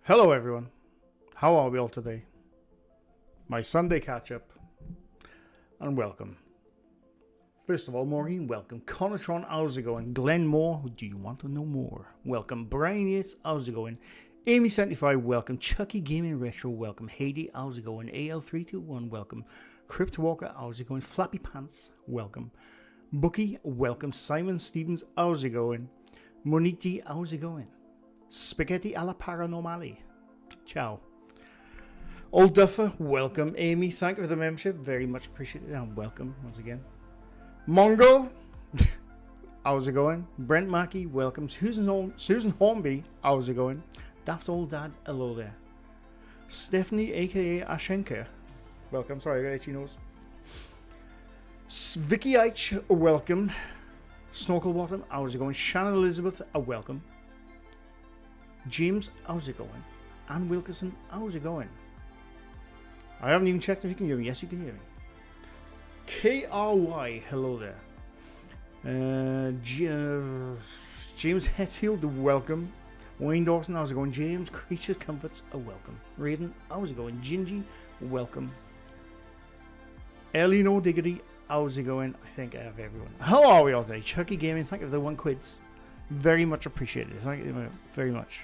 Hello everyone, how are we all today? My Sunday catch up, and welcome. First of all, Maureen, welcome. Connortron, how's it going? Glenn Moore, do you want to know more? Welcome. Brian Yates, how's it going? Amy75, welcome. Chucky Gaming Retro, welcome. Haiti, how's it going? AL321, welcome. Crypt Walker, how's it going? Flappy Pants, welcome. Bookie, welcome. Simon Stevens, how's it going? Moniti, how's it going? Spaghetti alla paranormale. Ciao. Old Duffer, welcome. Amy, thank you for the membership. Very much appreciated. And welcome once again. Mongo, how's it going? Brent Mackey, welcome. Susan Hornby, how's it going? Daft Old Dad, hello there. Stephanie, aka Ashenka, welcome. Sorry, I got itchy nose. Vicky H, welcome. Snorkel Bottom, how's it going? Shannon Elizabeth, welcome. James, how's it going? Ann Wilkerson, how's it going? I haven't even checked if you can hear me. Yes, you can hear me. KRY, hello there. James Hetfield, welcome. Wayne Dawson, how's it going? James Creatures Comforts, welcome. Raven, how's it going? Gingy, welcome. Elino Diggity, how's it going? I think I have everyone. How are we all today? Chucky Gaming, thank you for the 1 quids. Very much appreciated. Thank you very much.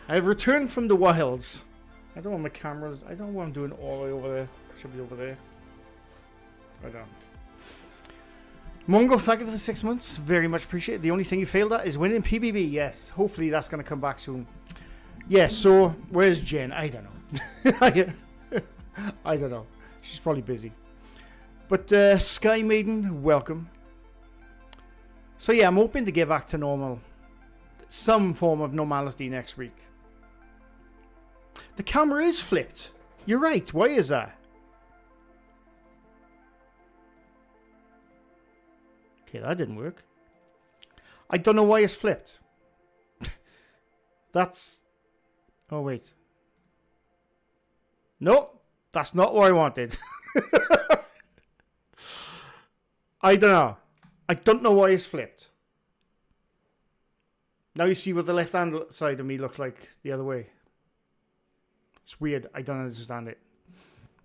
I've returned from the wilds. I don't want my cameras. I don't want them doing all the way over there. Should be over there. Right on. Mongo, thank you for the 6 months. Very much appreciated. The only thing you failed at is winning PBB. Yes. Hopefully that's going to come back soon. Yes. So where's Jen? I don't know. I don't know. She's probably busy. But Sky Maiden, welcome. So yeah, I'm hoping to get back to normal. Some form of normality next week. The camera is flipped. You're right. Why is that? Okay, that didn't work. I don't know why it's flipped. That's... Oh, wait. No, that's not what I wanted. I don't know. I don't know why it's flipped. Now you see what the left hand side of me looks like the other way. It's weird. I don't understand it.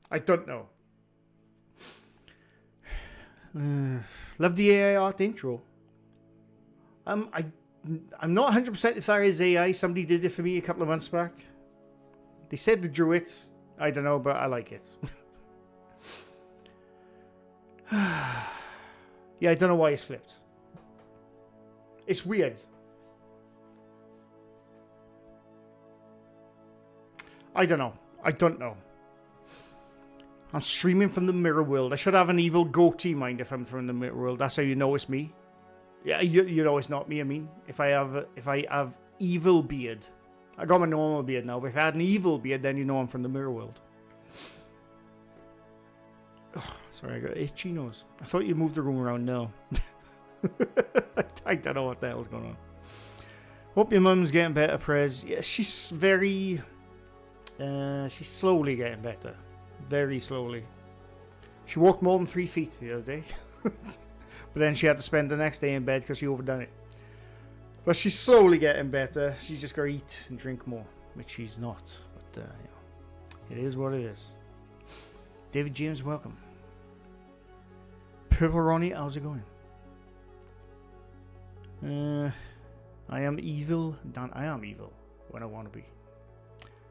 I don't know. Love the AI art intro. I'm not 100% if that is AI. Somebody did it for me a couple of months back. They said they drew it. I don't know, but I like it. Yeah, I don't know why it's flipped. It's weird. I don't know. I don't know. I'm streaming from the mirror world. I should have an evil goatee, mind, if I'm from the mirror world. That's how you know it's me. Yeah, you know it's not me. I mean, if I have evil beard, I got my normal beard now. But if I had an evil beard, then you know I'm from the mirror world. Oh, sorry, I got itchy nose. I thought you moved the room around. No. I don't know what the hell's going on. Hope your mum's getting better, Prez. Yeah, she's very... she's slowly getting better. Very slowly. She walked more than 3 feet the other day. But then she had to spend the next day in bed because she overdone it. But she's slowly getting better. She's just got to eat and drink more, which she's not. But, you know, it is what it is. David James, welcome. Purple Ronnie, how's it going? I am evil. I am evil when I want to be.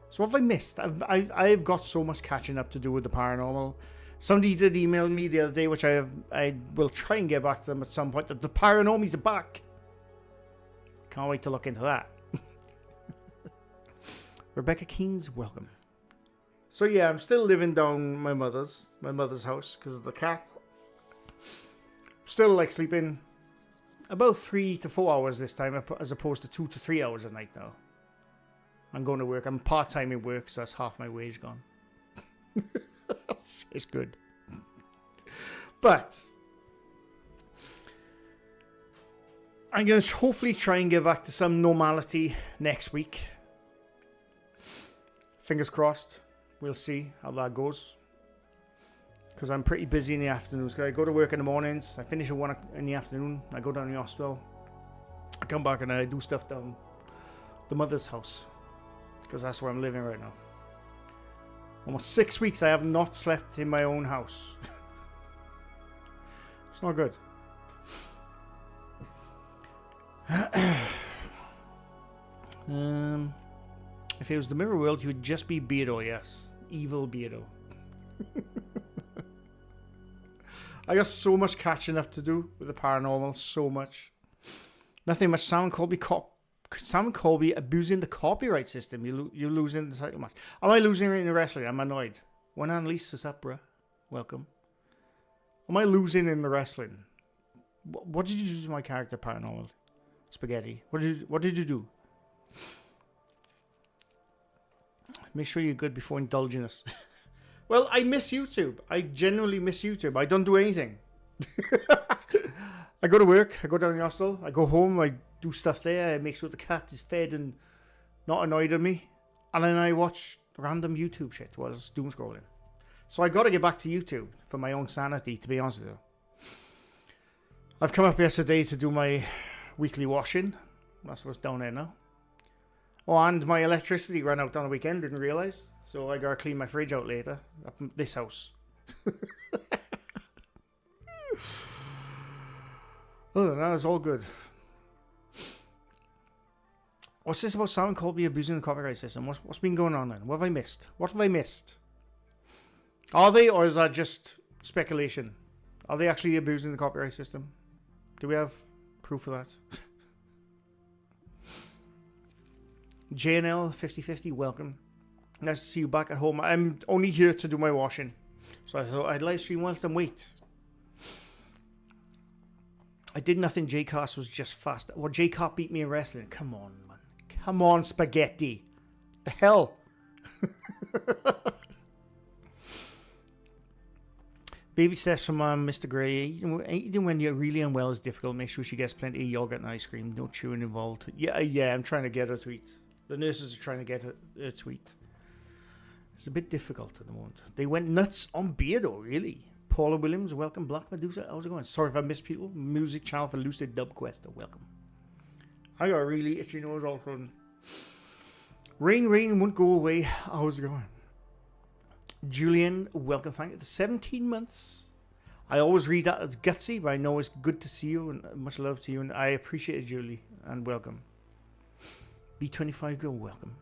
So what have I missed? I've got so much catching up to do with the paranormal. Somebody did email me the other day, which I will try and get back to them at some point. That the paranormies are back. Can't wait to look into that. Rebecca Keynes, welcome. So yeah, I'm still living down my mother's house because of the cat. Still like sleeping about 3 to 4 hours this time, as opposed to 2 to 3 hours a night now. I'm going to work. I'm part-time in work, so that's half my wage gone. It's good. But I'm going to hopefully try and get back to some normality next week. Fingers crossed. We'll see how that goes. Because I'm pretty busy in the afternoons. I go to work in the mornings. I finish at 1 in the afternoon. I go down to the hospital. I come back and I do stuff down the mother's house, because that's where I'm living right now. Almost 6 weeks I have not slept in my own house. It's not good. If it was the mirror world, he would just be Beardo, yes. Evil Beardo. I got so much catching up to do with the paranormal, so much. Nothing much. Sam Colby abusing the copyright system. You're losing the title match. Am I losing it in the wrestling? I'm annoyed. One Annalise, what's up, bruh? Welcome. Am I losing in the wrestling? What did you do to my character, Paranormal Spaghetti? What did you do? Make sure you're good before indulging us. Well, I miss YouTube. I genuinely miss YouTube. I don't do anything. I go to work. I go down to the hospital. I go home. I do stuff there. I make sure the cat is fed and not annoyed at me. And then I watch random YouTube shit while I was doom scrolling. So I got to get back to YouTube for my own sanity, to be honest with you. I've come up yesterday to do my weekly washing. That's what's down there now. Oh, and my electricity ran out on the weekend, didn't realise. So I gotta clean my fridge out later. Up in this house. Other than that, it's all good. What's this about Sam Colby abusing the copyright system? What's been going on then? What have I missed? What have I missed? Are they, or is that just speculation? Are they actually abusing the copyright system? Do we have proof of that? JNL 5050, welcome. Nice to see you back at home. I'm only here to do my washing, so I thought I'd live stream whilst I'm wait. I did nothing. J-Cast was just fast. Well, J-Cast beat me in wrestling. Come on, man. Come on, Spaghetti. The hell? Baby steps from MrGrey. Eating when you're really unwell is difficult. Make sure she gets plenty of yogurt and ice cream. No chewing involved. Yeah, I'm trying to get her to eat. The nurses are trying to get her to eat. It's a bit difficult at the moment. They went nuts on Beardo, really. Paula Williams, welcome. Black Medusa, how's it going? Sorry if I missed people. Music channel for Lucid Dub Quest, welcome. I got a really itchy nose all of a sudden. Rain won't go away. How's it going? Julian, welcome. Thank you. The 17 months. I always read that as gutsy, but I know it's good to see you and much love to you. And I appreciate it, Julie, and welcome. B25 girl, welcome.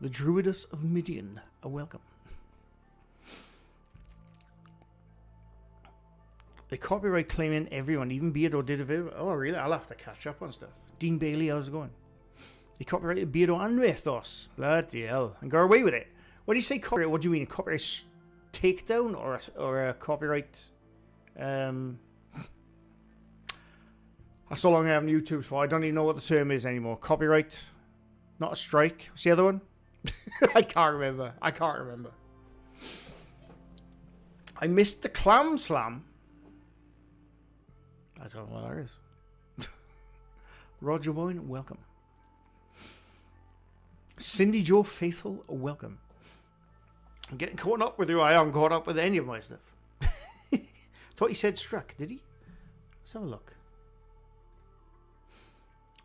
The Druidess of Midian, a welcome. They copyright claiming everyone, even Beardo did a video. Oh, really? I'll have to catch up on stuff. Dean Bailey, how's it going? They copyrighted Beardo and Mythos. Bloody hell. And got away with it. When you say copyright, what do you mean? A copyright takedown or a copyright... That's so long I haven't YouTube for. I don't even know what the term is anymore. Copyright, not a strike. What's the other one? I can't remember. I missed the Clam Slam. I don't know what that is. Roger Boyne, welcome. Cindy Joe Faithful, welcome. I'm getting caught up with you. I haven't caught up with any of my stuff. Thought he said struck, did he? Let's have a look.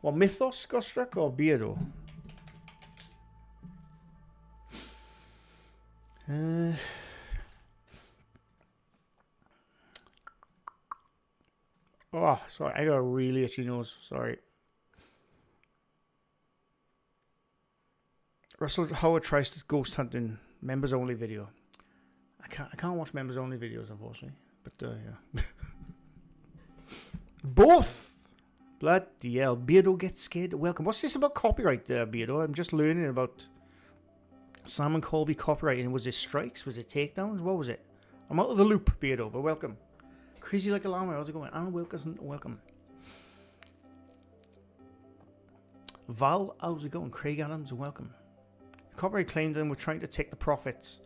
Well, Mythos got struck or Beardo? Oh, sorry. I got a really itchy nose. Sorry. Russell Howard tries to ghost hunting members only video. I can't watch members only videos, unfortunately. But yeah. Both. Bloody hell. Beardo gets scared. Welcome. What's this about copyright there, Beardo? I'm just learning about Simon Colby copyrighting. Was it strikes? Was it takedowns? What was it? I'm out of the loop, Beardo, but welcome. Crazy like a llama. How's it going? Anna Wilkerson, welcome. Val, how's it going? Craig Adams, welcome. Copyright claimed them were trying to take the profits.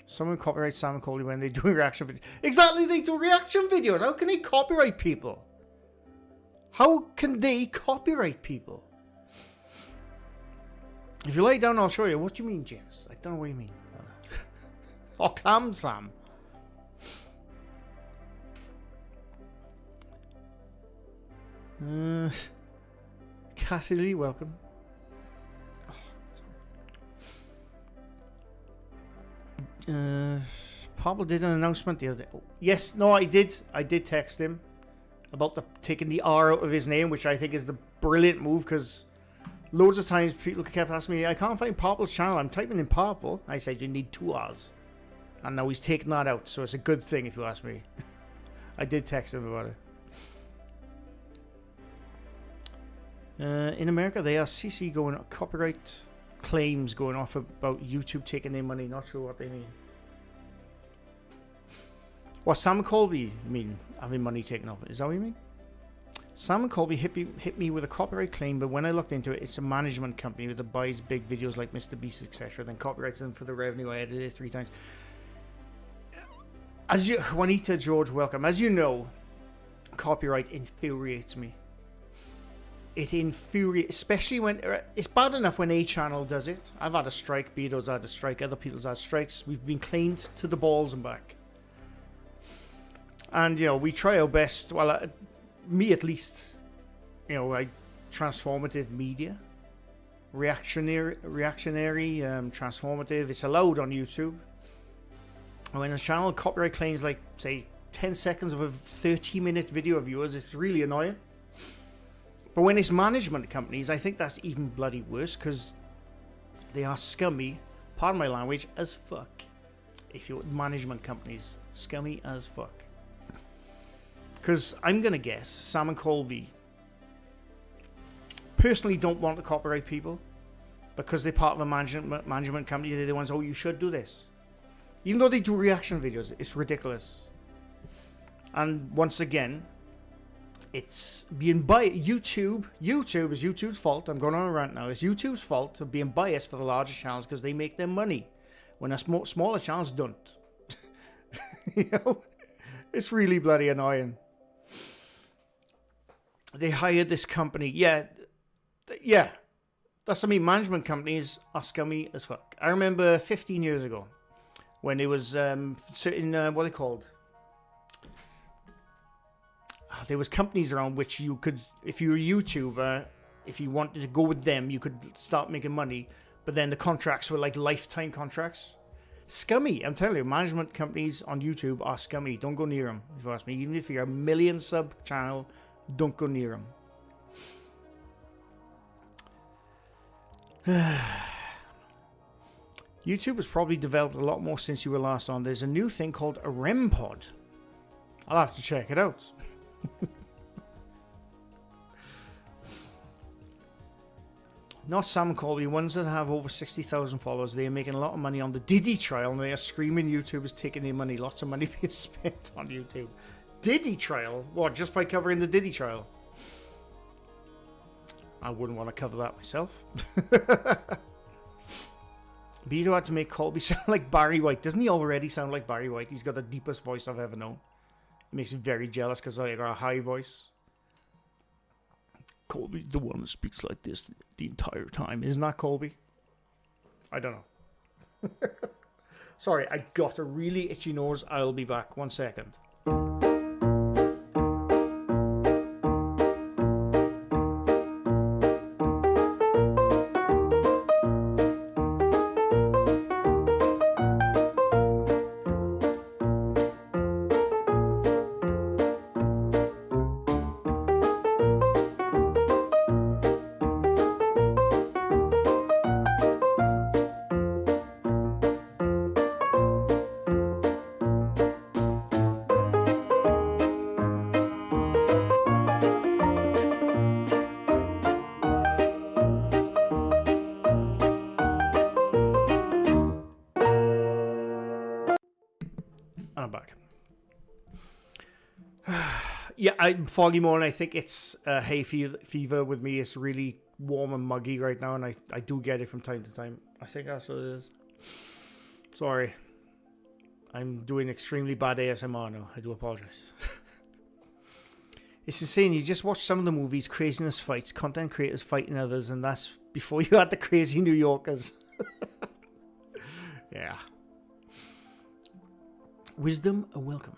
Someone copyrights Sam Colby when they do reaction videos. Exactly, they do reaction videos. How can they copyright people? How can they copyright people? If you lay down, I'll show you. What do you mean, James? I don't know what you mean. Oh, Clam Slam. Kathy Lee, welcome. Pablo did an announcement the other day. Oh, yes, no, I did. I did text him about taking the R out of his name, which I think is the brilliant move, because loads of times people kept asking me, I can't find Pablo's channel. I'm typing in Pablo. I said, you need 2 R's. And now he's taken that out, so it's a good thing if you ask me. I did text him about it. In America, they are CC going copyright claims going off about YouTube taking their money. Not sure what they mean. What, Sam Colby mean having money taken off? Is that what you mean? Sam Colby hit me with a copyright claim, but when I looked into it, it's a management company that buys big videos like Mr. Beast, etc., then copyrights them for the revenue. I edited it 3 times. Juanita George, welcome. As you know, copyright infuriates me. It infuriates, especially when it's bad enough when a channel does it. I've had a strike, Beato's had a strike, other people's had strikes. We've been claimed to the balls and back. And, you know, we try our best. Well, me at least, you know, transformative media, reactionary, transformative. It's allowed on YouTube. And when a channel copyright claims, like, say, 10 seconds of a 30-minute video of yours, it's really annoying. But when it's management companies, I think that's even bloody worse, because they are scummy, pardon my language, as fuck. If you're management companies, scummy as fuck. Because I'm going to guess Sam and Colby personally don't want to copyright people because they're part of a management company. They're the ones, oh, you should do this. Even though they do reaction videos, it's ridiculous. And once again, it's being biased. YouTube is YouTube's fault. I'm going on a rant now. It's YouTube's fault of being biased for the larger channels because they make their money when a smaller channels don't. You know? It's really bloody annoying. They hired this company. Yeah. That's what I mean. Management companies are scummy as fuck. I remember 15 years ago when there was certain, what are they called? There was companies around which you could, if you were a YouTuber, if you wanted to go with them, you could start making money. But then the contracts were like lifetime contracts. Scummy. I'm telling you, management companies on YouTube are scummy. Don't go near them, if you ask me. Even if you're a 1 million sub channel, don't go near them. YouTube has probably developed a lot more since you were last on. There's a new thing called a REM pod. I'll have to check it out. Not Sam Colby, ones that have over 60,000 followers. They are making a lot of money on the Diddy trial, and they are screaming YouTubers taking their money. Lots of money being spent on YouTube. Diddy trial? What, just by covering the Diddy trial? I wouldn't want to cover that myself. Beto had to make Colby sound like Barry White. Doesn't he already sound like Barry White? He's got the deepest voice I've ever known. It makes me very jealous because I got a high voice. Colby's the one that speaks like this the entire time. Isn't that Colby? I don't know. Sorry, I got a really itchy nose. I'll be back. 1 second. I'm back. Yeah, foggy morning. I think it's hay fever with me. It's really warm and muggy right now, and I do get it from time to time. I think that's what it is. Sorry. I'm doing extremely bad ASMR now. I do apologize. It's insane. You just watch some of the movies, craziness fights, content creators fighting others, and that's before you had the crazy New Yorkers. Yeah. Wisdom, a welcome.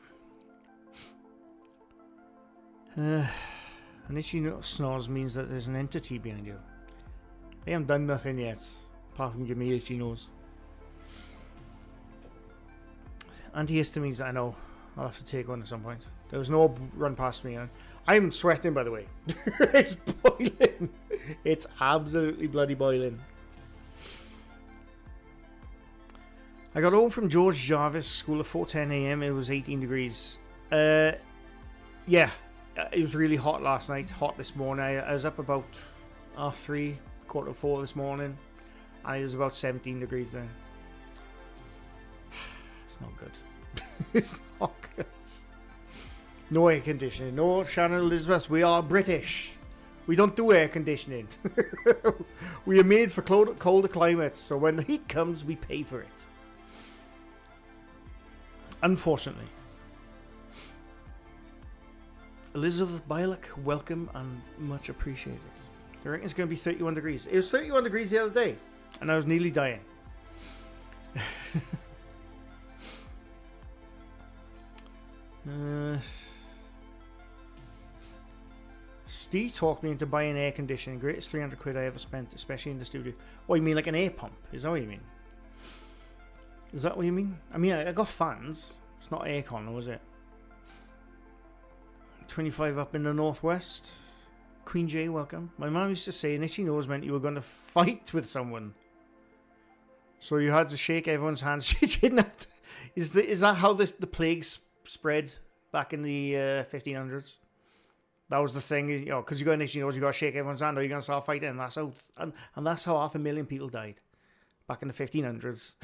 An itchy snores means that there's an entity behind you. They haven't done nothing yet, apart from give me itchy nose. Antihistamines, I know. I'll have to take one at some point. There was no run past me. I'm sweating, by the way. It's boiling. It's absolutely bloody boiling. I got home from George Jarvis School at 4:10 a.m. It was 18 degrees. Yeah, it was really hot last night. Hot this morning. I was up about 3:30, 4:15 this morning, and it was about 17 degrees then. It's not good. It's not good. No air conditioning. No, Shannon Elizabeth, we are British. We don't do air conditioning. We are made for colder climates, so when the heat comes, we pay for it. Unfortunately. Elizabeth Bylock, welcome and much appreciated. I reckon it's going to be 31 degrees. It was 31 degrees the other day, and I was nearly dying. Steve talked me into buying air conditioning. Greatest 300 quid I ever spent, especially in the studio. Oh, you mean like an air pump? Is that what you mean? Is that what you mean? I mean, I got fans. It's not aircon, though, is it? 25 up in the northwest. Queen J, welcome. My mum used to say an itchy nose meant you were going to fight with someone, so you had to shake everyone's hands. She didn't have to. Is that how the plague spread back in the 1500s? That was the thing, you know, because you got an itchy nose, you got to shake everyone's hand, or you're going to start fighting, and that's how 500,000 people died back in the 1500s.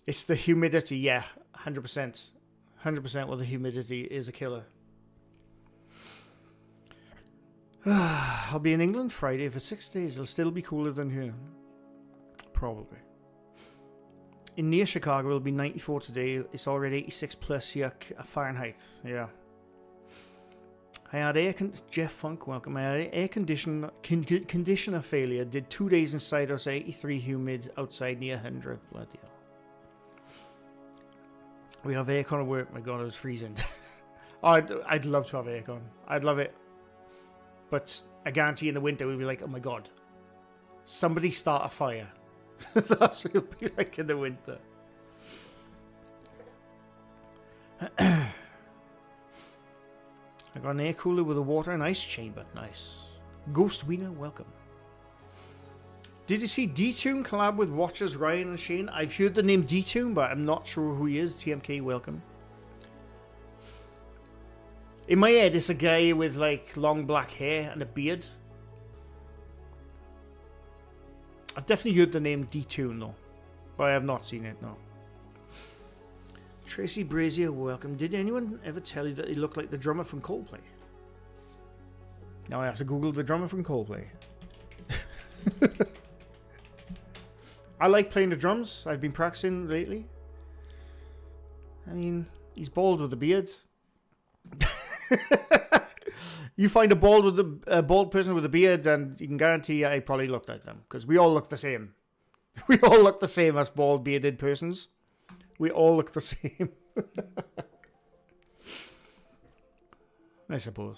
It's the humidity, yeah, 100%. 100% well, the humidity is a killer. I'll be in England Friday for 6 days. It'll still be cooler than here. Probably. In near Chicago, it'll be 94 today. It's already 86 plus Fahrenheit. Yeah. I had Jeff Funk, welcome. I had air conditioner failure. Did 2 days inside. I was 83 humid outside, near 100. Bloody hell. We have aircon at work. My God, it was freezing. I'd love to have aircon. I'd love it. But I guarantee in the winter we'd be like, oh my God, somebody start a fire. That's what it'll be like in the winter. I got an air cooler with a water and ice chamber. Nice. Ghost Wiener, welcome. Did you see D-Tune collab with Watchers Ryan and Shane? I've heard the name D-Tune, but I'm not sure who he is. TMK, welcome. In my head, it's a guy with like long black hair and a beard. I've definitely heard the name D-Tune though, but I have not seen it, no. Tracy Brazier, welcome. Did anyone ever tell you that he looked like the drummer from Coldplay? Now I have to Google the drummer from Coldplay. I like playing the drums. I've been practicing lately. I mean, he's bald with a beard. You find a bald person with a beard, and you can guarantee I probably looked like them, because we all look the same. We all look the same as bald bearded persons. We all look the same. I suppose.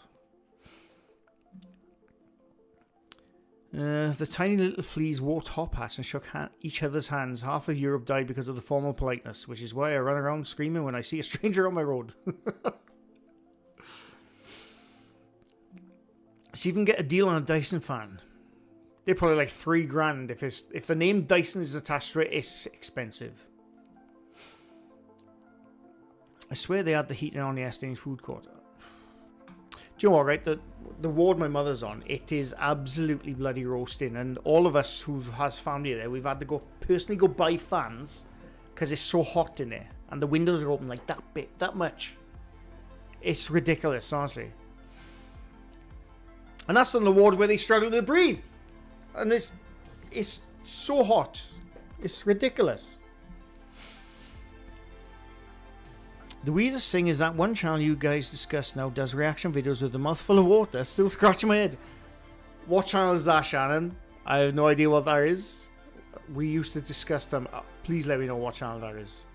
The tiny little fleas wore top hats and shook each other's hands. Half of Europe died because of the formal politeness, which is why I run around screaming when I see a stranger on my road. So you can get a deal on a Dyson fan. They're probably like $3,000. If the name Dyson is attached to it, it's expensive. I swear they had the heating on the Estates food court. Do you know what, right? The ward my mother's on, it is absolutely bloody roasting. And all of us who has family there, we've had to personally go buy fans because it's so hot in there. And the windows are open like that much. It's ridiculous, honestly. And that's on the ward where they struggle to breathe. And it's so hot. It's ridiculous. The weirdest thing is that one channel you guys discuss now does reaction videos with a mouthful of water. Still scratching my head. What channel is that, Shannon? I have no idea what that is. We used to discuss them. Please let me know what channel that is.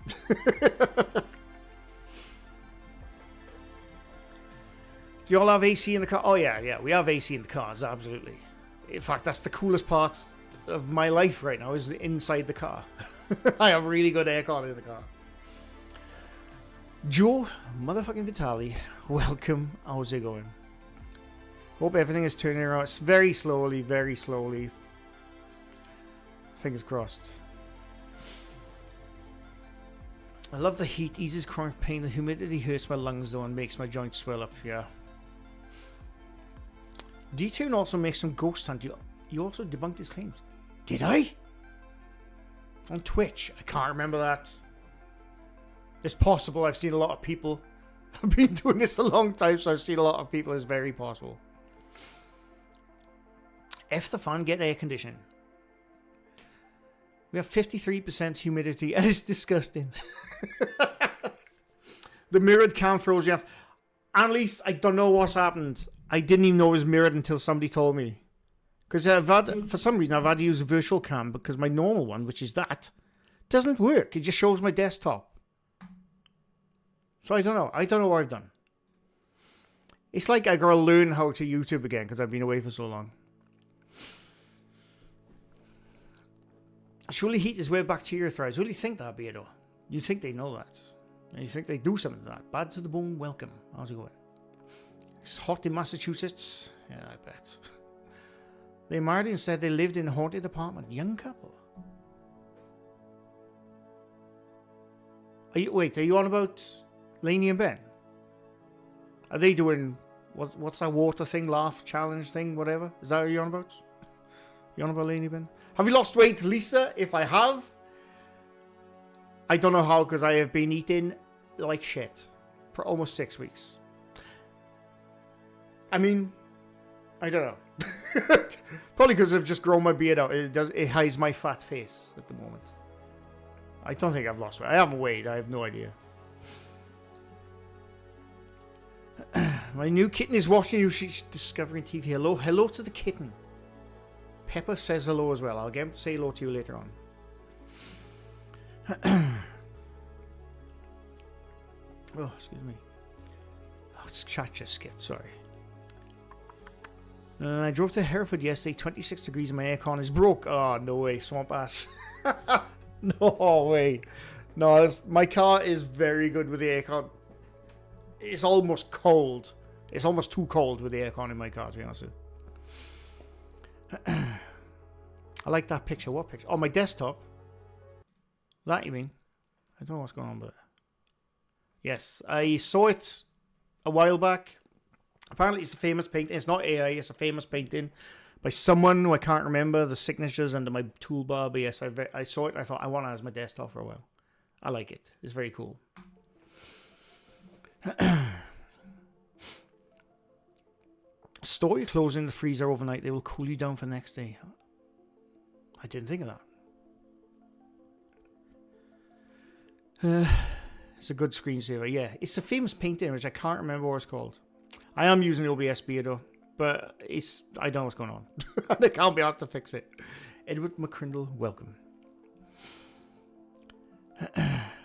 Do you all have AC in the car? Oh yeah, we have AC in the cars, absolutely. In fact, that's the coolest part of my life right now, is inside the car. I have really good aircon in the car. Joe motherfucking Vitali, welcome. How's it going? Hope everything is turning around. It's very slowly, very slowly. Fingers crossed. I love the heat, eases chronic pain. The humidity hurts my lungs though and makes my joints swell up. Yeah. D-Tune also makes some ghost hunt. You also debunked his claims. Did I? On Twitch. I can't remember that. It's possible. I've seen a lot of people. I've been doing this a long time, so I've seen a lot of people. It's very possible. F the fan, get air conditioning. We have 53% humidity and it's disgusting. The mirrored cam throws you off. At least I don't know what's happened. I didn't even know it was mirrored until somebody told me. Because for some reason, I've had to use a virtual cam because my normal one, which is that, doesn't work. It just shows my desktop. So I don't know. I don't know what I've done. It's like I gotta learn how to YouTube again because I've been away for so long. Surely heat is where bacteria thrives. Who do you think that be, though? You think they know that. And you think they do something to that. Bad to the bone, welcome. How's it going? It's hot in Massachusetts. Yeah, I bet. They married and said they lived in a haunted apartment. Young couple. Are you on about Lainey and Ben? Are they doing what's that water thing, laugh challenge thing, whatever? Is that what you're on about? You on about Lainey and Ben? Have you lost weight, Lisa? If I have, I don't know how, because I have been eating like shit for almost 6 weeks. I mean, I don't know. Probably because I've just grown my beard out. It hides my fat face at the moment. I don't think I've lost weight. I haven't weighed. I have no idea. My new kitten is watching you. She's discovering TV. Hello to the kitten. Pepper says hello as well. I'll get him to say hello to you later on. Oh, excuse me. Oh, it's chat just skipped. Sorry. I drove to Hereford yesterday. 26 degrees and my aircon is broke. Oh, no way. Swamp ass. No way. No, my car is very good with the aircon. It's almost cold. It's almost too cold with the aircon in my car, to be honest with you. I like that picture. What picture? Oh, my desktop. That you mean? I don't know what's going on, but yes, I saw it a while back. Apparently, it's a famous painting. It's not AI. It's a famous painting by someone who I can't remember the signatures under my toolbar. But yes, I saw it. And I thought I want it as my desktop for a while. I like it. It's very cool. Store your clothes in the freezer overnight. They will cool you down for the next day. I didn't think of that. It's a good screensaver. Yeah, it's a famous painting, which I can't remember what it's called. I am using OBS Beardo, but I don't know what's going on. I can't be asked to fix it. Edward McCrindle, welcome.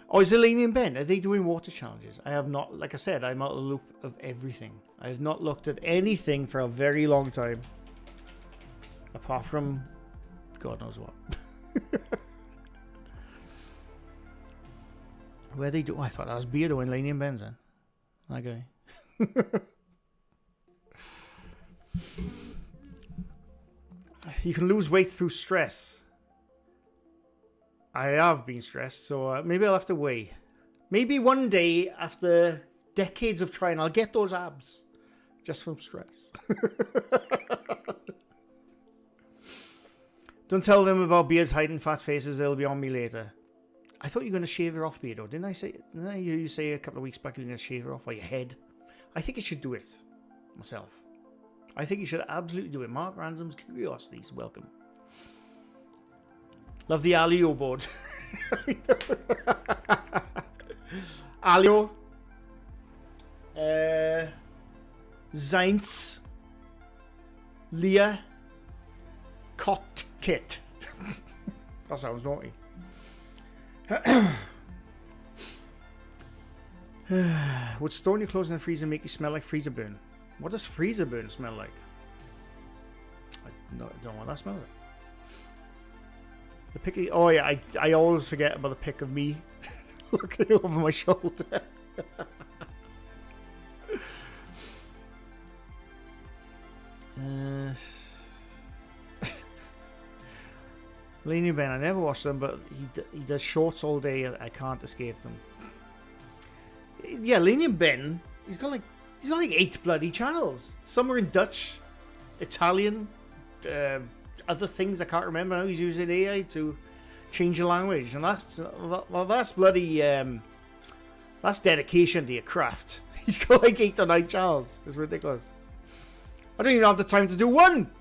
Oh, is Elaine and Ben? Are they doing water challenges? I have not, like I said, I'm out of the loop of everything. I have not looked at anything for a very long time. Apart from God knows what. Where they do? I thought that was Beardo and Laney and Ben's then. That guy. You can lose weight through stress. I have been stressed, so maybe I'll have to weigh. Maybe one day, after decades of trying, I'll get those abs. Just from stress. Don't tell them about beards hiding fat faces. They'll be on me later. I thought you were going to shave her off, Beardo. Didn't I hear you say a couple of weeks back you were going to shave her off, or your head? I think you should do it. Myself. I think you should absolutely do it. Mark Random's Curiosities. Welcome. Love the Alio board. Alio. Zainz. Leah. Cot Kit. That sounds naughty. Would storing your clothes in the freezer make you smell like freezer burn? What does freezer burn smell like? I don't know what that smells like. The pick. Oh yeah, I always forget about the pic of me looking over my shoulder. Lenny Ben, I never watched them, but he does shorts all day, and I can't escape them. Yeah, Lenny Ben, he's got like 8 bloody channels. Some are in Dutch, Italian, other things I can't remember. Now he's using AI to change the language, and that's bloody that's dedication to your craft. He's got like 8 or 9 channels. It's ridiculous. I don't even have the time to do one.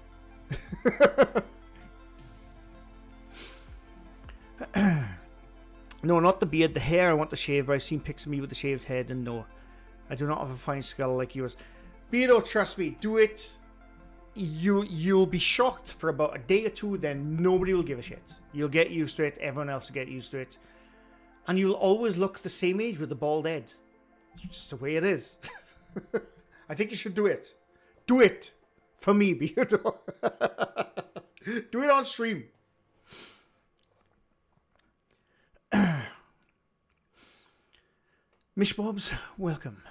No, not the beard, the hair I want to shave, but I've seen pics of me with the shaved head, and no, I do not have a fine skull like yours. Beardo, trust me, do it. You'll be shocked for about a day or two, then nobody will give a shit. You'll get used to it, everyone else will get used to it, and you'll always look the same age with the bald head. It's just the way it is. I think you should do it. Do it for me, Beardo. Do it on stream. Mish Bobs, welcome.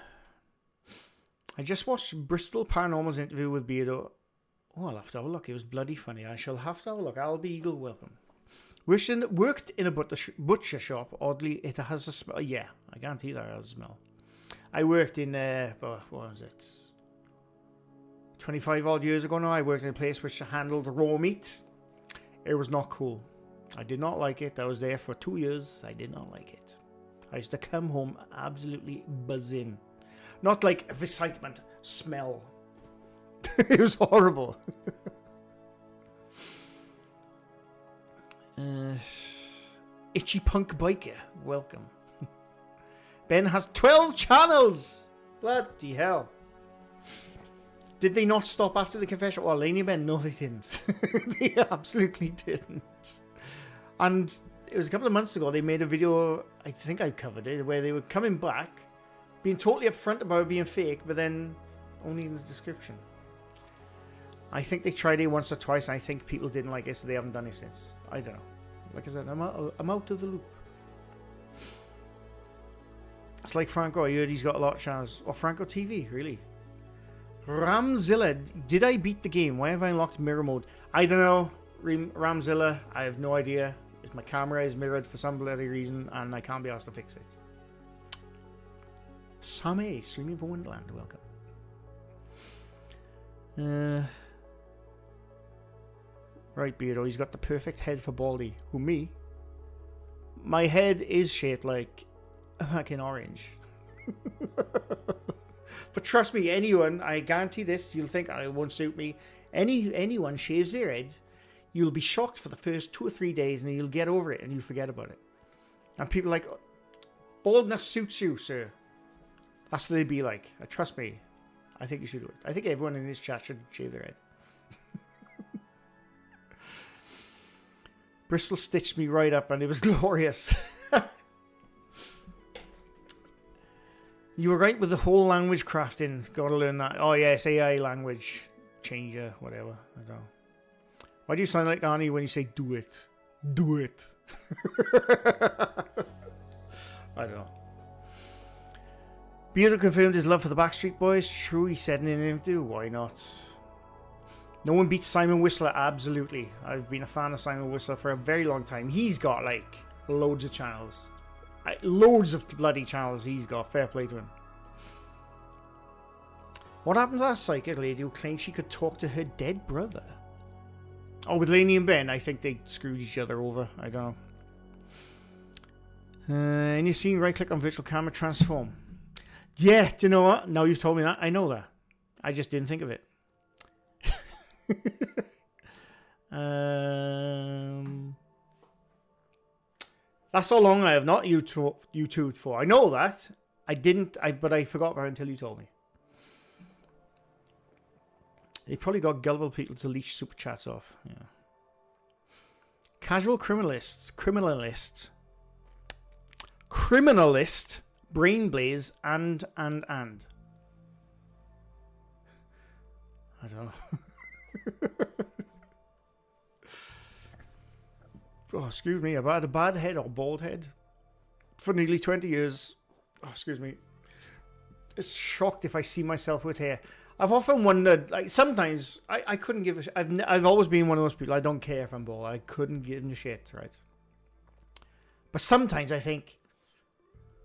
I just watched Bristol Paranormal's interview with Beardo. Oh, I'll have to have a look. It was bloody funny. I shall have to have a look. Albie Eagle, welcome. Worked in a butcher shop. Oddly, it has a smell. Yeah, I guarantee that it has a smell. I worked in, what was it? 25 odd years ago now. I worked in a place which handled raw meat. It was not cool. I did not like it. I was there for 2 years. I did not like it. I used to come home absolutely buzzing. Not like of excitement, smell. It was horrible. Itchy Punk Biker, welcome. Ben has 12 channels! Bloody hell. Did they not stop after the confession? Well, Laney Ben, no they didn't. They absolutely didn't. And it was a couple of months ago, they made a video, I think I covered it, where they were coming back, being totally upfront about it being fake, but then only in the description. I think they tried it once or twice, and I think people didn't like it, so they haven't done it since. I don't know. Like I said, I'm out of the loop. It's like Franco. I heard he's got a lot of channels. Or Franco TV, really. Ramzilla, did I beat the game? Why have I unlocked mirror mode? I don't know. Ramzilla, I have no idea. If my camera is mirrored for some bloody reason, and I can't be asked to fix it. Same, streaming for Wonderland, welcome. Right, Beardo, he's got the perfect head for Baldy. Who, me? My head is shaped like a fucking orange. But trust me, anyone, I guarantee this, you'll think it won't suit me. Anyone shaves their head, you'll be shocked for the first 2 or 3 days, and then you'll get over it, and you'll forget about it. And people are like, baldness suits you, sir. That's what they'd be like. Trust me, I think you should do it. I think everyone in this chat should shave their head. Bristol stitched me right up, and it was glorious. You were right with the whole language crafting. Gotta learn that. Oh, yes, AI language changer, whatever. I don't know. Why do you sound like Arnie when you say do it? Do it. I don't know. Beardo confirmed his love for the Backstreet Boys. True, he said in an interview. Why not? No one beats Simon Whistler. Absolutely. I've been a fan of Simon Whistler for a very long time. He's got, like, loads of channels. Loads of bloody channels he's got. Fair play to him. What happened to that psychic lady who claimed she could talk to her dead brother? Oh, with Lainey and Ben, I think they screwed each other over. I don't know. And you see right click on virtual camera transform. Yeah, do you know what? Now you've told me that. I know that. I just didn't think of it. That's how long I have not YouTubed for. I know that. But I forgot about it until you told me. They probably got gullible people to leech super chats off. Yeah. Casual criminalist, brain blaze, and. I don't know. Oh, excuse me. I've had a bad head or bald head for nearly 20 years. Oh, excuse me. It's shocked if I see myself with hair. I've often wondered, like, sometimes I couldn't give a shit. I've always been one of those people, I don't care if I'm bald. I couldn't give a shit, right? But sometimes I think,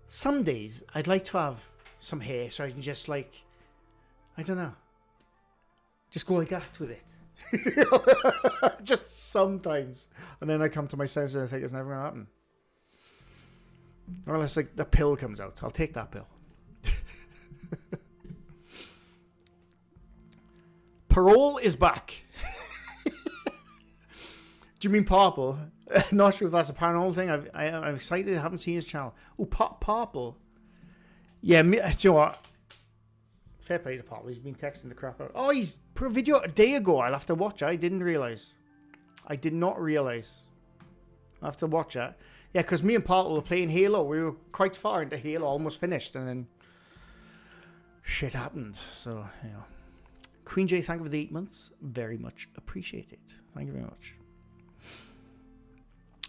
some days I'd like to have some hair so I can just, like, I don't know, just go like that with it. Just sometimes. And then I come to my senses and I think it's never going to happen. Or unless, like, the pill comes out. I'll take that pill. Parole is back. Do you mean Purple? Not sure if that's a paranormal thing. I'm excited. I haven't seen his channel. Oh, Purple. Yeah, do you know what? Fair play to Purple. He's been texting the crap out. Oh, he's put a video a day ago. I'll have to watch it. I didn't realise. I did not realise. I'll have to watch it. Yeah, because me and Purple were playing Halo. We were quite far into Halo, almost finished, and then shit happened. So, you know. Queen J, thank you for the 8 months. Very much appreciated. Thank you very much.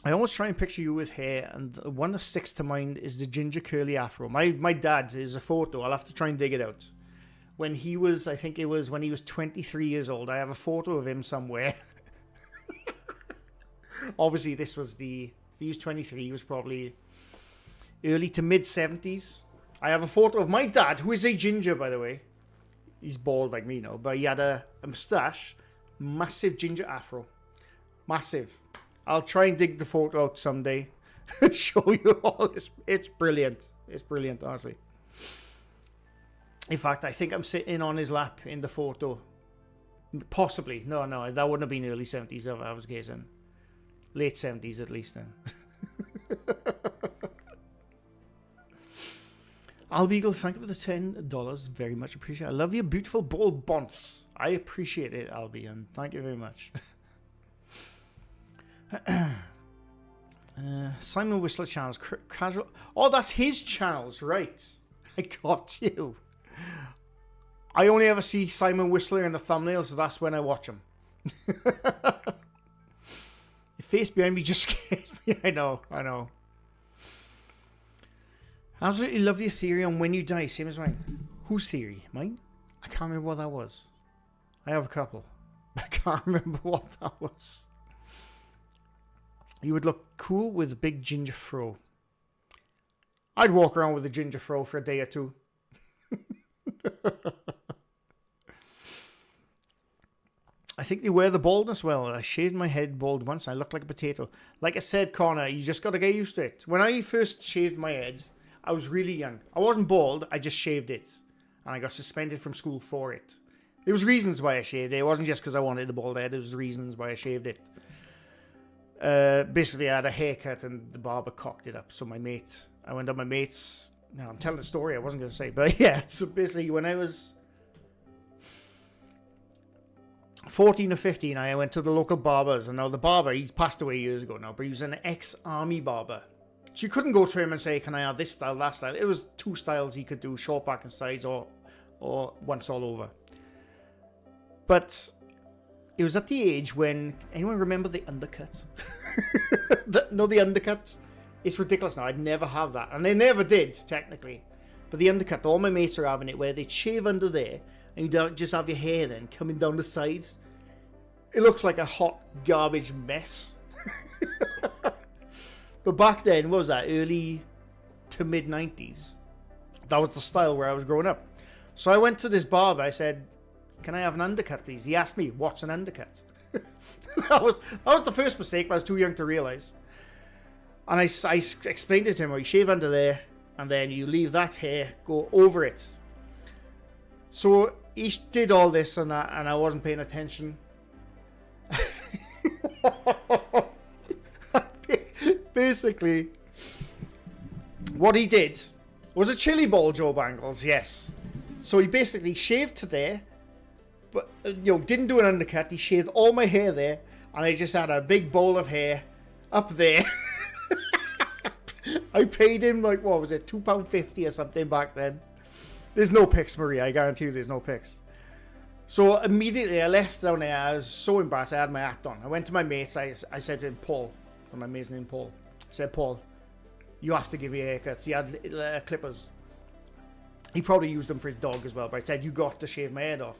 I always try and picture you with hair, and the one that sticks to mind is the ginger curly afro. My dad is a photo. I'll have to try and dig it out. When he was, I think it was when he was 23 years old. I have a photo of him somewhere. Obviously, this was if he was 23, he was probably early to mid 70s. I have a photo of my dad, who is a ginger, by the way. He's bald like me now, but he had a moustache, massive ginger afro. Massive. I'll try and dig the photo out someday and show you all this. It's brilliant. It's brilliant, honestly. In fact, I think I'm sitting on his lap in the photo. Possibly. No, that wouldn't have been early 70s if I was guessing. Late 70s at least then. Albeagle, thank you for the $10. Very much appreciate it. I love your beautiful bald bonds. I appreciate it, Albie, and thank you very much. Simon Whistler channels. Casual. Oh, that's his channels, right. I got you. I only ever see Simon Whistler in the thumbnails, so that's when I watch him. Your face behind me just scared me. I know. Absolutely love your theory on when you die, same as mine. Whose theory? Mine? I can't remember what that was. I have a couple. I can't remember what that was. You would look cool with a big ginger fro. I'd walk around with a ginger fro for a day or two. I think they wear the baldness well. I shaved my head bald once. I looked like a potato. Like I said, Connor, you just got to get used to it. When I first shaved my head, I was really young. I wasn't bald. I just shaved it. And I got suspended from school for it. There was reasons why I shaved it. It wasn't just because I wanted a bald head. There was reasons why I shaved it. Basically, I had a haircut and the barber cocked it up. So I went on my mate's... No, I'm telling the story I wasn't going to say. But yeah, so basically when I was 14 or 15, I went to the local barbers. And now the barber, he's passed away years ago now. But he was an ex-army barber. So you couldn't go to him and say, can I have this style, that style? It was two styles he could do, short back and sides or once all over. But it was at the age when, anyone remember the undercut? The undercut? It's ridiculous now. I'd never have that. And they never did, technically. But the undercut, all my mates are having it, where they'd shave under there and you'd just have your hair then coming down the sides. It looks like a hot garbage mess. But back then, what was that? Early to mid 90s. That was the style where I was growing up. So I went to this barber. I said, can I have an undercut, please? He asked me, what's an undercut? that was the first mistake, but I was too young to realise. And I explained it to him. You shave under there, and then you leave that hair go over it. So he did all this and that, and I wasn't paying attention. Basically, what he did was a chili ball, Joe Bangles, yes. So he basically shaved to there, but didn't do an undercut. He shaved all my hair there, and I just had a big bowl of hair up there. I paid him like, what was it, £2.50 or something back then. There's no pics, Maria. I guarantee you there's no pics. So immediately I left down there. I was so embarrassed. I had my hat on. I went to my mates. I said to him, Paul. My mate's name Paul. I said, Paul, you have to give me a haircut. He had clippers. He probably used them for his dog as well. But I said, you got to shave my head off.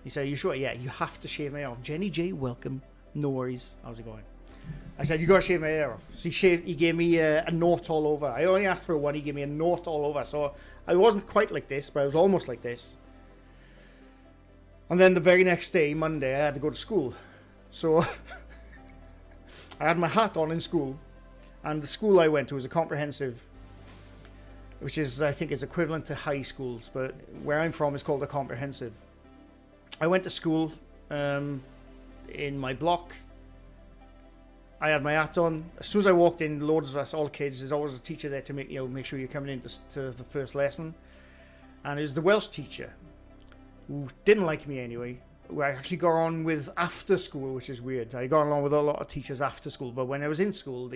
He said, you sure? Yeah, you have to shave my hair off. Jenny J, welcome. No worries. How's it going? I said, you got to shave my hair off. So he gave me a knot all over. I only asked for one. He gave me a knot all over. So I wasn't quite like this, but I was almost like this. And then the very next day, Monday, I had to go to school. So I had my hat on in school. And the school I went to was a comprehensive, which is, I think, is equivalent to high schools. But where I'm from is called a comprehensive. I went to school in my block. I had my hat on. As soon as I walked in, loads of us, all kids, there's always a teacher there to make sure you're coming in to the first lesson. And it was the Welsh teacher, who didn't like me anyway, who I actually got on with after school, which is weird. I got along with a lot of teachers after school, but when I was in school,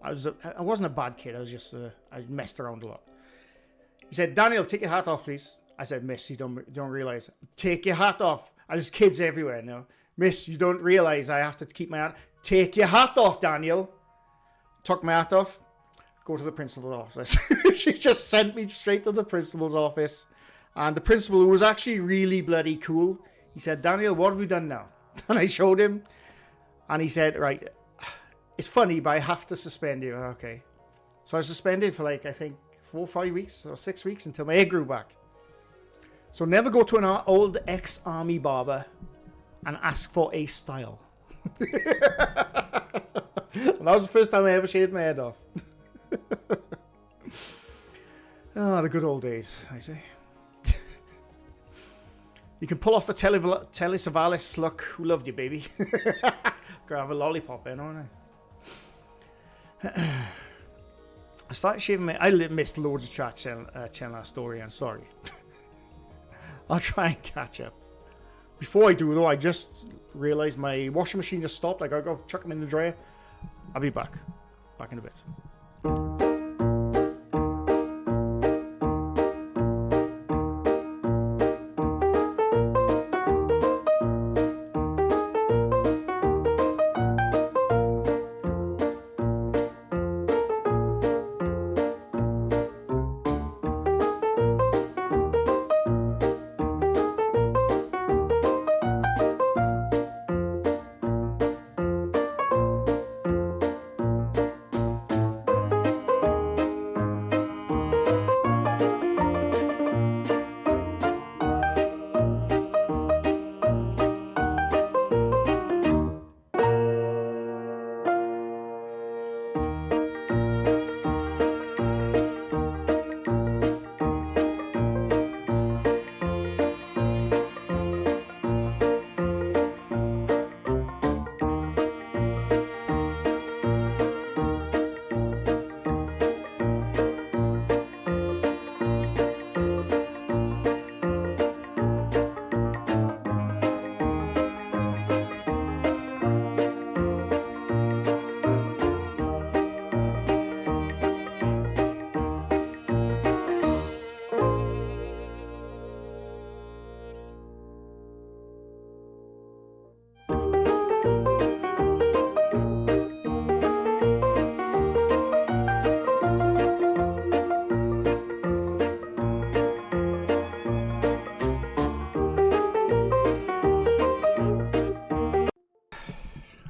I wasn't a bad kid. I was just I messed around a lot. He said, Daniel, take your hat off, please. I said, Miss, you don't realise. Take your hat off. And there's kids everywhere now. Miss, you don't realise I have to keep my hat. Take your hat off, Daniel. Took my hat off. Go to the principal's office. She just sent me straight to the principal's office. And the principal, who was actually really bloody cool, he said, Daniel, what have you done now? And I showed him. And he said, right, it's funny, but I have to suspend you. Okay. So I was suspended for like, I think, 4 or 5 weeks or 6 weeks until my hair grew back. So never go to an old ex-army barber and ask for a style. And that was the first time I ever shaved my head off. Oh, the good old days, I say. You can pull off the Telly Savalas look. Who loved you, baby? Gotta have a lollipop in, don't I? I started shaving my... I missed loads of chat telling that story. I'm sorry. I'll try and catch up. Before I do, though, I just realised my washing machine just stopped. I gotta go chuck them in the dryer. I'll be back. Back in a bit.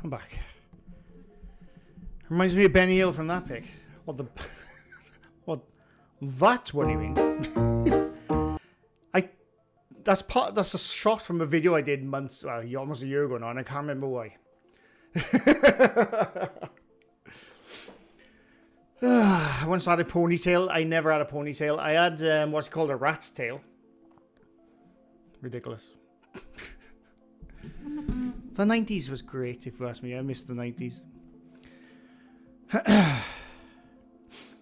I'm back. Reminds me of Benny Hill from that pic. What the... What? That's what do you mean? That's a shot from a video I did months... Well, almost a year ago now, and I can't remember why. I once had a ponytail. I never had a ponytail. I had what's called a rat's tail. Ridiculous. The 90s was great, if you ask me. I miss the 90s.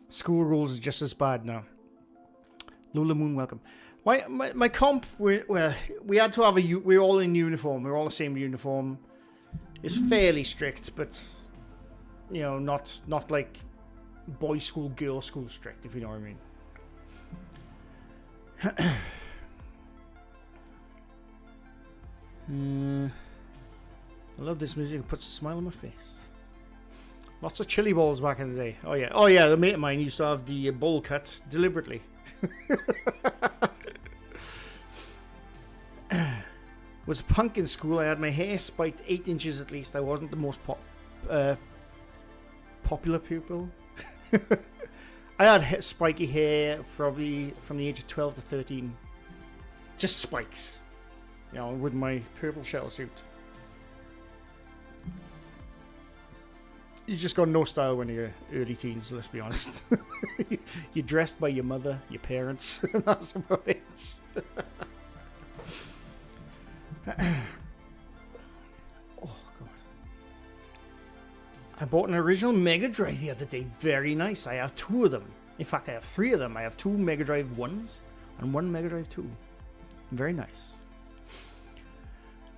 School rules are just as bad now. Lula Moon, welcome. My comp, we had to have we were all in uniform. We were all the same uniform. It's fairly strict, but you know, not like boys school, girls school strict, if you know what I mean. I love this music. It puts a smile on my face. Lots of chili balls back in the day. Oh yeah, the mate of mine used to have the bowl cut deliberately. Was a punk in school. I had my hair spiked 8 inches at least. I wasn't the most popular pupil. I had spiky hair probably from the age of 12 to 13. Just spikes. You know, with my purple shell suit. You just got no style when you're early teens, let's be honest. You're dressed by your mother, your parents, and that's about it. Oh, God. I bought an original Mega Drive the other day. Very nice. I have 2 of them. In fact, I have 3 of them. I have 2 Mega Drive 1s and 1 Mega Drive 2. Very nice.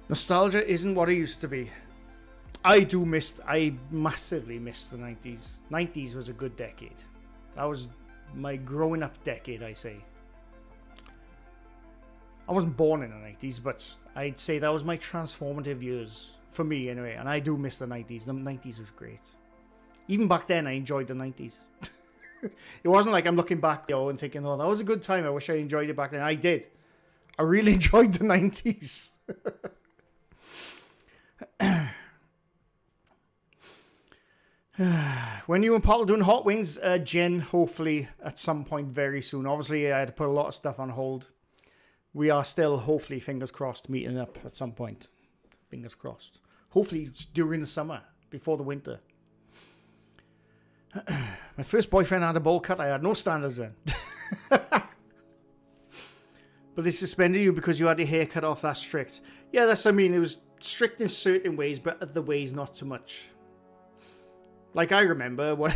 Nostalgia isn't what it used to be. I massively miss the 90s. 90s was a good decade. That was my growing up decade, I say. I wasn't born in the 90s, but I'd say that was my transformative years. For me, anyway. And I do miss the 90s. The 90s was great. Even back then, I enjoyed the 90s. It wasn't like I'm looking back, and thinking, oh, that was a good time. I wish I enjoyed it back then. I did. I really enjoyed the 90s. When you and Paul doing Hot Wings, Jen, hopefully at some point very soon. Obviously, I had to put a lot of stuff on hold. We are still, hopefully, fingers crossed, meeting up at some point. Fingers crossed. Hopefully it's during the summer, before the winter. My first boyfriend had a bowl cut. I had no standards then. But they suspended you because you had your hair cut off that strict. Yeah, it was strict in certain ways, but other ways not so much. Like I remember when...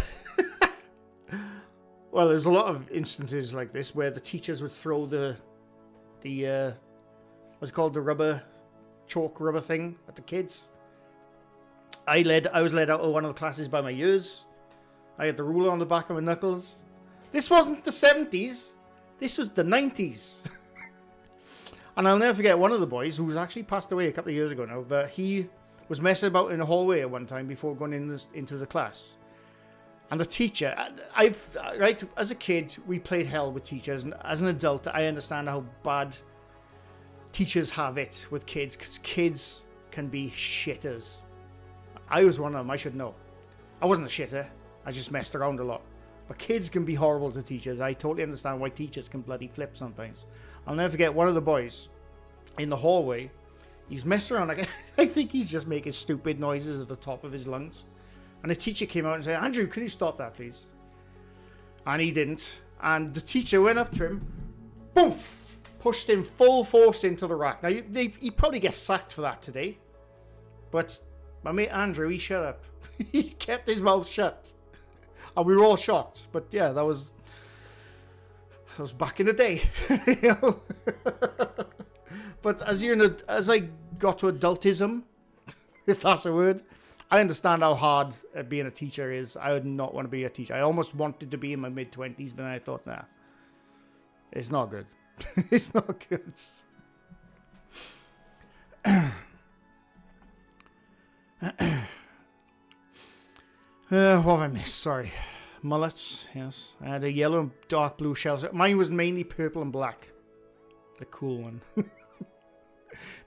Well, there's a lot of instances like this where the teachers would throw the what's it called, the chalk rubber thing at the kids. I was led out of one of the classes by my ears. I had the ruler on the back of my knuckles. This wasn't the 70s. This was the 90s. And I'll never forget one of the boys who's actually passed away a couple of years ago now, but he was messing about in the hallway at one time before going into the class. And the teacher, as a kid, we played hell with teachers. And as an adult, I understand how bad teachers have it with kids, because kids can be shitters. I was one of them, I should know. I wasn't a shitter, I just messed around a lot. But kids can be horrible to teachers. I totally understand why teachers can bloody flip sometimes. I'll never forget one of the boys in the hallway. He was messing around. I think he's just making stupid noises at the top of his lungs. And the teacher came out and said, "Andrew, can you stop that, please?" And he didn't. And the teacher went up to him, boom, pushed him full force into the rack. Now, he probably gets sacked for that today. But my mate Andrew, he shut up. He kept his mouth shut. And we were all shocked. But yeah, that was back in the day. You know? But as I got to adultism, if that's a word, I understand how hard being a teacher is. I would not want to be a teacher. I almost wanted to be in my mid-20s, but then I thought, nah, it's not good. It's not good. What have I missed? Sorry. Mullets, yes. I had a yellow and dark blue shells. Mine was mainly purple and black. The cool one.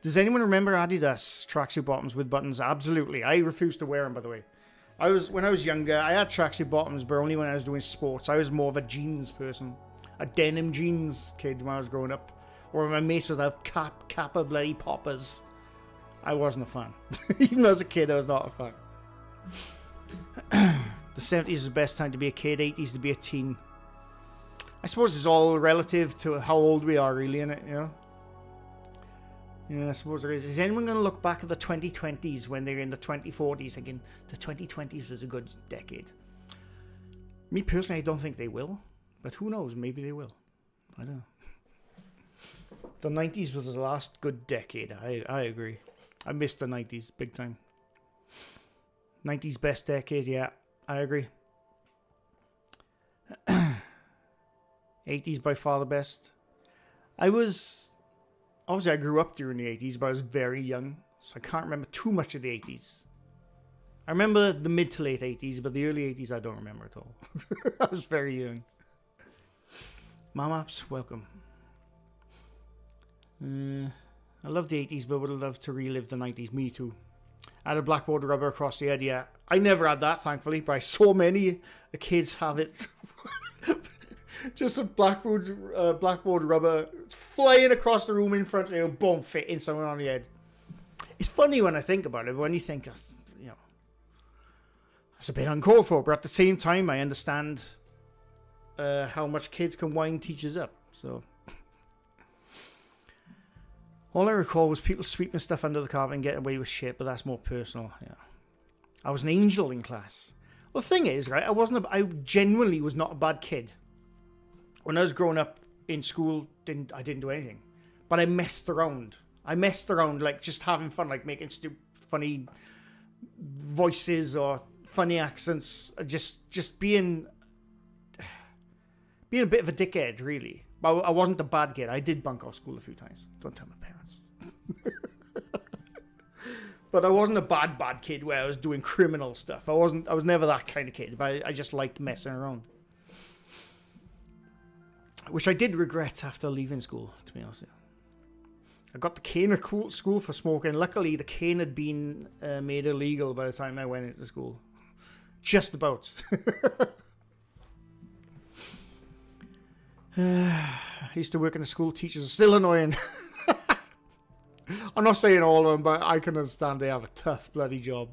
Does anyone remember Adidas tracksuit bottoms with buttons? Absolutely. I refused to wear them, by the way. When I was younger, I had tracksuit bottoms, but only when I was doing sports. I was more of a jeans person. A denim jeans kid when I was growing up. Or my mates would have Kappa bloody poppers. I wasn't a fan. Even as a kid, I was not a fan. The 70s is the best time to be a kid, 80s to be a teen. I suppose it's all relative to how old we are, really, innit, you know? Yeah, I suppose there is. Is anyone going to look back at the 2020s when they're in the 2040s thinking the 2020s was a good decade? Me personally, I don't think they will. But who knows? Maybe they will. I don't know. The 90s was the last good decade. I agree. I missed the 90s big time. 90s best decade, yeah, I agree. 80s by far the best. Obviously I grew up during the 80s, but I was very young, so I can't remember too much of the 80s. I remember the mid to late 80s, but the early 80s I don't remember at all. I was very young. Mamaps, welcome. I love the 80s, but would have loved to relive the 90s. Me too. I had a blackboard rubber across the head, yeah. I never had that, thankfully, but I saw many kids have it. Just a blackboard rubber flying across the room in front of you, boom, hitting someone on the head. It's funny when I think about it, but when you think that's, it's a bit uncalled for, but at the same time, I understand how much kids can wind teachers up. So, all I recall was people sweeping stuff under the carpet and getting away with shit, but that's more personal. Yeah, I was an angel in class. Well, the thing is, right, I genuinely was not a bad kid. When I was growing up in school, I didn't do anything, but I messed around. Like just having fun, like making funny voices or funny accents, just being a bit of a dickhead, really. But I wasn't a bad kid. I did bunk off school a few times. Don't tell my parents. But I wasn't a bad kid where I was doing criminal stuff. I was never that kind of kid, but I just liked messing around. Which I did regret after leaving school, to be honest with you. I got the cane at school for smoking. Luckily, the cane had been made illegal by the time I went into school. Just about. I used to work in a school. Teachers are still annoying. I'm not saying all of them, but I can understand they have a tough bloody job.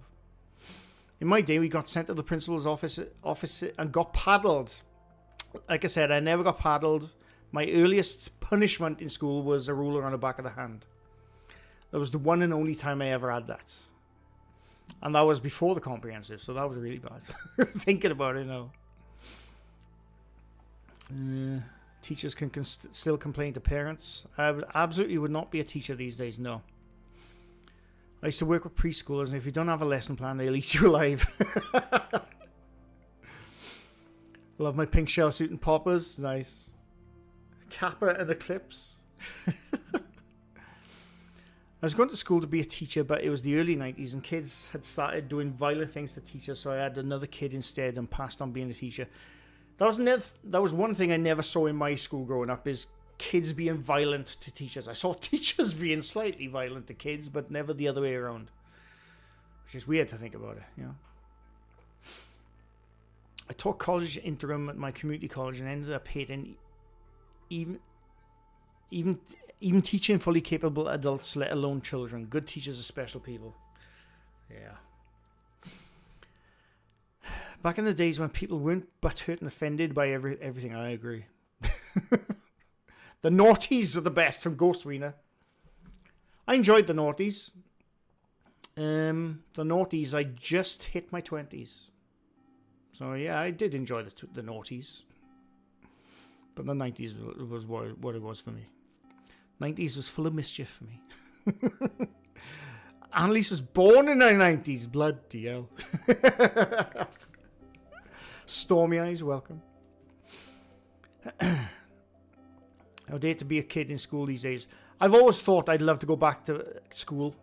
In my day, we got sent to the principal's office and got paddled. Like I said, I never got paddled. My earliest punishment in school was a ruler on the back of the hand. That was the one and only time I ever had that. And that was before the comprehensive, so that was really bad. Thinking about it now. Teachers can still complain to parents. I absolutely would not be a teacher these days, no. I used to work with preschoolers, and if you don't have a lesson plan, they'll eat you alive. Love my pink shell suit and poppers. Nice. Kappa and Eclipse. I was going to school to be a teacher, but it was the early 90s and kids had started doing violent things to teachers, so I had another kid instead and passed on being a teacher. That was one thing I never saw in my school growing up, is kids being violent to teachers. I saw teachers being slightly violent to kids, but never the other way around. Which is weird to think about it, you know. I taught college interim at my community college and ended up hating even teaching fully capable adults, let alone children. Good teachers are special people. Yeah. Back in the days when people weren't butthurt and offended by everything, I agree. The noughties were the best from Ghost Wiener. I enjoyed the noughties. I just hit my 20s. So yeah, I did enjoy the noughties. But the 90s was what it was for me. 90s was full of mischief for me. Annalise was born in the 90s. Bloody hell. Stormy Eyes, welcome. I would hate to be a kid in school these days. I've always thought I'd love to go back to school.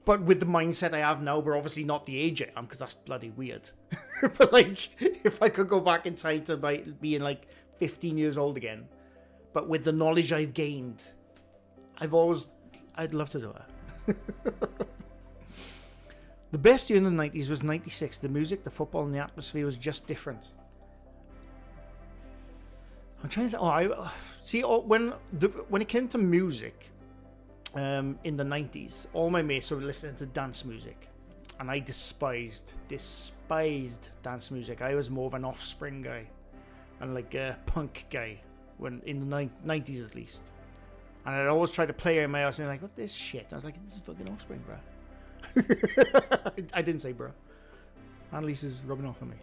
But with the mindset I have now, we're obviously not the age I am, because that's bloody weird. But like, if I could go back in time to being like 15 years old again, but with the knowledge I've gained, I'd love to do that. The best year in the 90s was 96. The music, the football, and the atmosphere was just different. I'm trying to think. When it came to music, in the 90s, all my mates were listening to dance music, and I despised dance music. I was more of an Offspring guy and like a punk guy when in the 90s at least. And I'd always try to play it in my house and like, what this shit? I was like, this is fucking Offspring, bro. I didn't say bro. Annalise is rubbing off on me.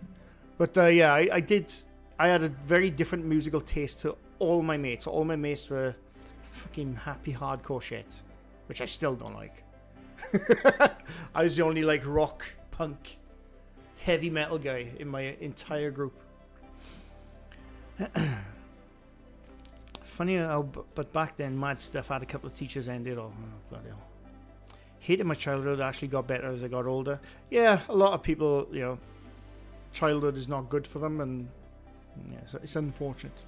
But yeah, I had a very different musical taste to all my mates. All my mates were fucking happy hardcore shit, which I still don't like. I was the only like rock punk, heavy metal guy in my entire group. Funny how, but back then, mad stuff. I had a couple of teachers ended all. Oh, bloody hell. Hated my childhood. Actually got better as I got older. Yeah, a lot of people, you know, childhood is not good for them, and yeah, it's unfortunate.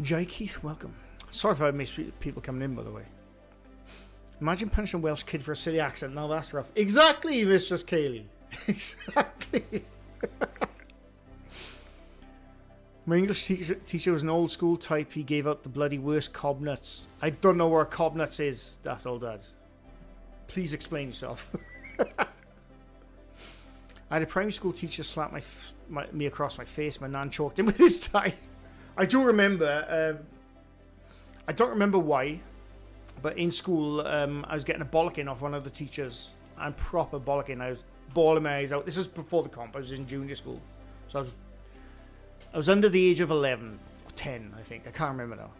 Jai Keith, welcome. Sorry if I missed people coming in, by the way. Imagine punching a Welsh kid for a silly accent. Now that's rough. Exactly, Mistress Kaylee. Exactly. My English teacher was an old school type. He gave out the bloody worst cob nuts. I don't know where cob nuts is, daft old dad. Please explain yourself. I had a primary school teacher slap me across my face. My nan choked him with his tie. I do remember. I don't remember why, but in school I was getting a bollocking off one of the teachers. And proper bollocking. I was bawling my eyes out. This was before the comp. I was in junior school, so I was under the age of 11 or 10, I think. I can't remember now.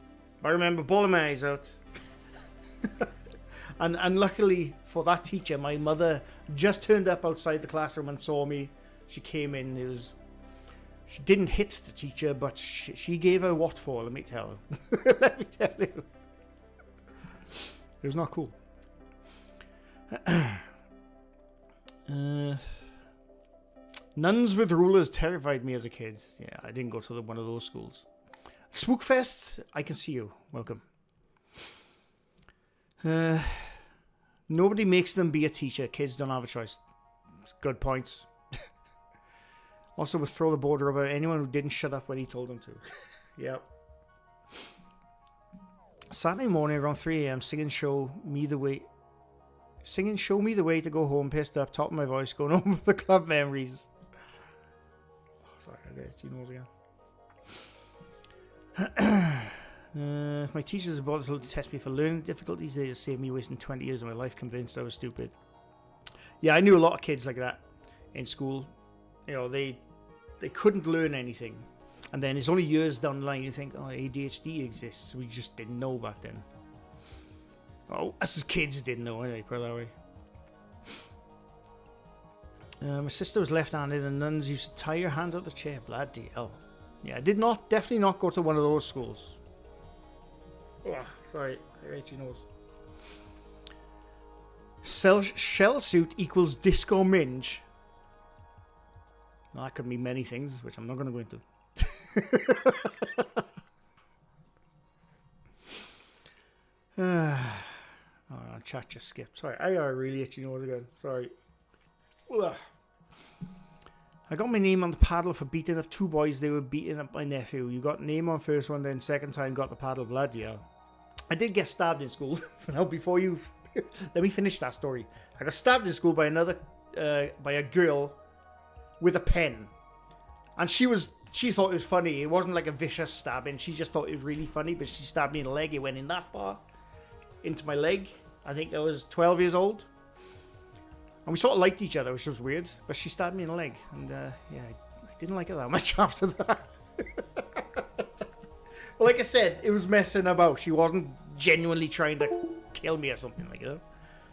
But I remember bawling my eyes out. and luckily for that teacher, my mother just turned up outside the classroom and saw me. She came in. She didn't hit the teacher, but she gave her what for, let me tell you. Let me tell you. It was not cool. Nuns with rulers terrified me as a kid. Yeah, I didn't go to one of those schools. Spookfest, I can see you. Welcome. Nobody makes them be a teacher. Kids don't have a choice. Good points. Also would throw the border over anyone who didn't shut up when he told them to. Yep. Saturday morning around 3 a.m. singing Show Me the Way to Go Home, pissed up, top of my voice, going home with the club memories. Sorry, I got itchy nose again. If my teachers had bothered to test me for learning difficulties, they just saved me wasting 20 years of my life convinced I was stupid. Yeah, I knew a lot of kids like that in school. You know, they couldn't learn anything. And then it's only years down the line you think, oh, ADHD exists. We just didn't know back then. Oh, us as kids didn't know anyway, put it that way. My sister was left-handed and nuns used to tie your hand out the chair. Bloody hell. Yeah, I definitely not go to one of those schools. Oh, sorry, I hate your nose. Shell suit equals disco minge. Well, that could mean many things, which I'm not going to go into. Oh, chat just skipped. Sorry, I got a really itchy nose again. Sorry. Ugh. I got my name on the paddle for beating up two boys. They were beating up my nephew. You got name on first one, then second time got the paddle. Blood, yeah. I did get stabbed in school. For now, before you... Let me finish that story. I got stabbed in school by by a girl with a pen. And she thought it was funny. It wasn't like a vicious stabbing. She just thought it was really funny, but she stabbed me in the leg. It went in that far into my leg. I think I was 12 years old. And we sort of liked each other, which was weird. But she stabbed me in the leg. And yeah, I didn't like her that much after that. Well, like I said, it was messing about. She wasn't genuinely trying to kill me or something like that.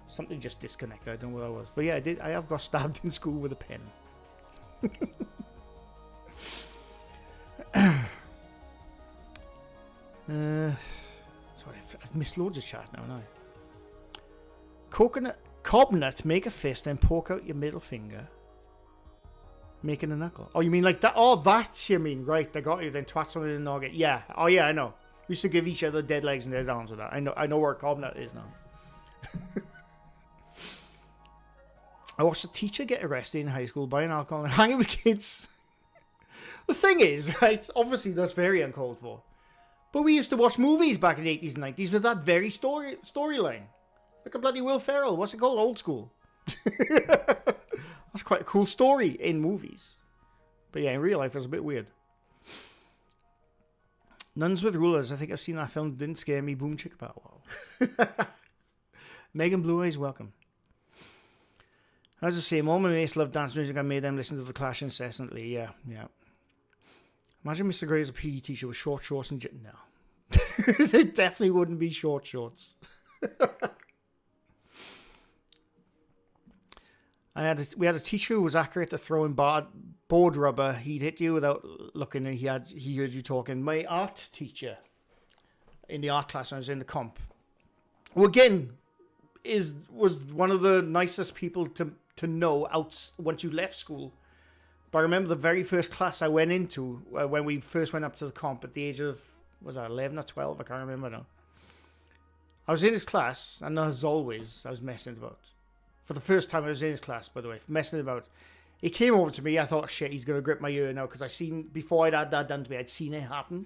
Something just disconnected. I don't know what that was. But yeah, I have got stabbed in school with a pen. Sorry, I've missed loads of chat now, haven't I? Cob nut, make a fist, then poke out your middle finger, making a knuckle. Oh, you mean like that? Oh, that's you mean, right? I got you. Then twat something in the noggin. Yeah. Oh, yeah, I know. We used to give each other dead legs and dead arms with that. I know where cob nut is now. I watched a teacher get arrested in high school, buying alcohol and hanging with kids. The thing is, right, obviously that's very uncalled for. But we used to watch movies back in the 80s and 90s with that very storyline. Like a bloody Will Ferrell. What's it called? Old School. That's quite a cool story in movies. But yeah, in real life, it's a bit weird. Nuns with Rulers. I think I've seen that film. Didn't scare me. Boom chicka pow. Wow. Megan Blue Eyes, welcome. As I say, all my mates love dance music. I made them listen to The Clash incessantly. Yeah. Imagine MrGrey as a PE teacher with short shorts and... No. They definitely wouldn't be short shorts. We had a teacher who was accurate at throwing board rubber. He'd hit you without looking, and he heard you talking. My art teacher in the art class when I was in the comp, who again was one of the nicest people to know out once you left school. But I remember the very first class I went into when we first went up to the comp at the age of, was that 11 or 12? I can't remember now. I was in his class, and as always, I was messing about. For the first time I was in his class, by the way, messing about. He came over to me. I thought, shit, he's going to grip my ear now, because before I'd had that done to me, I'd seen it happen.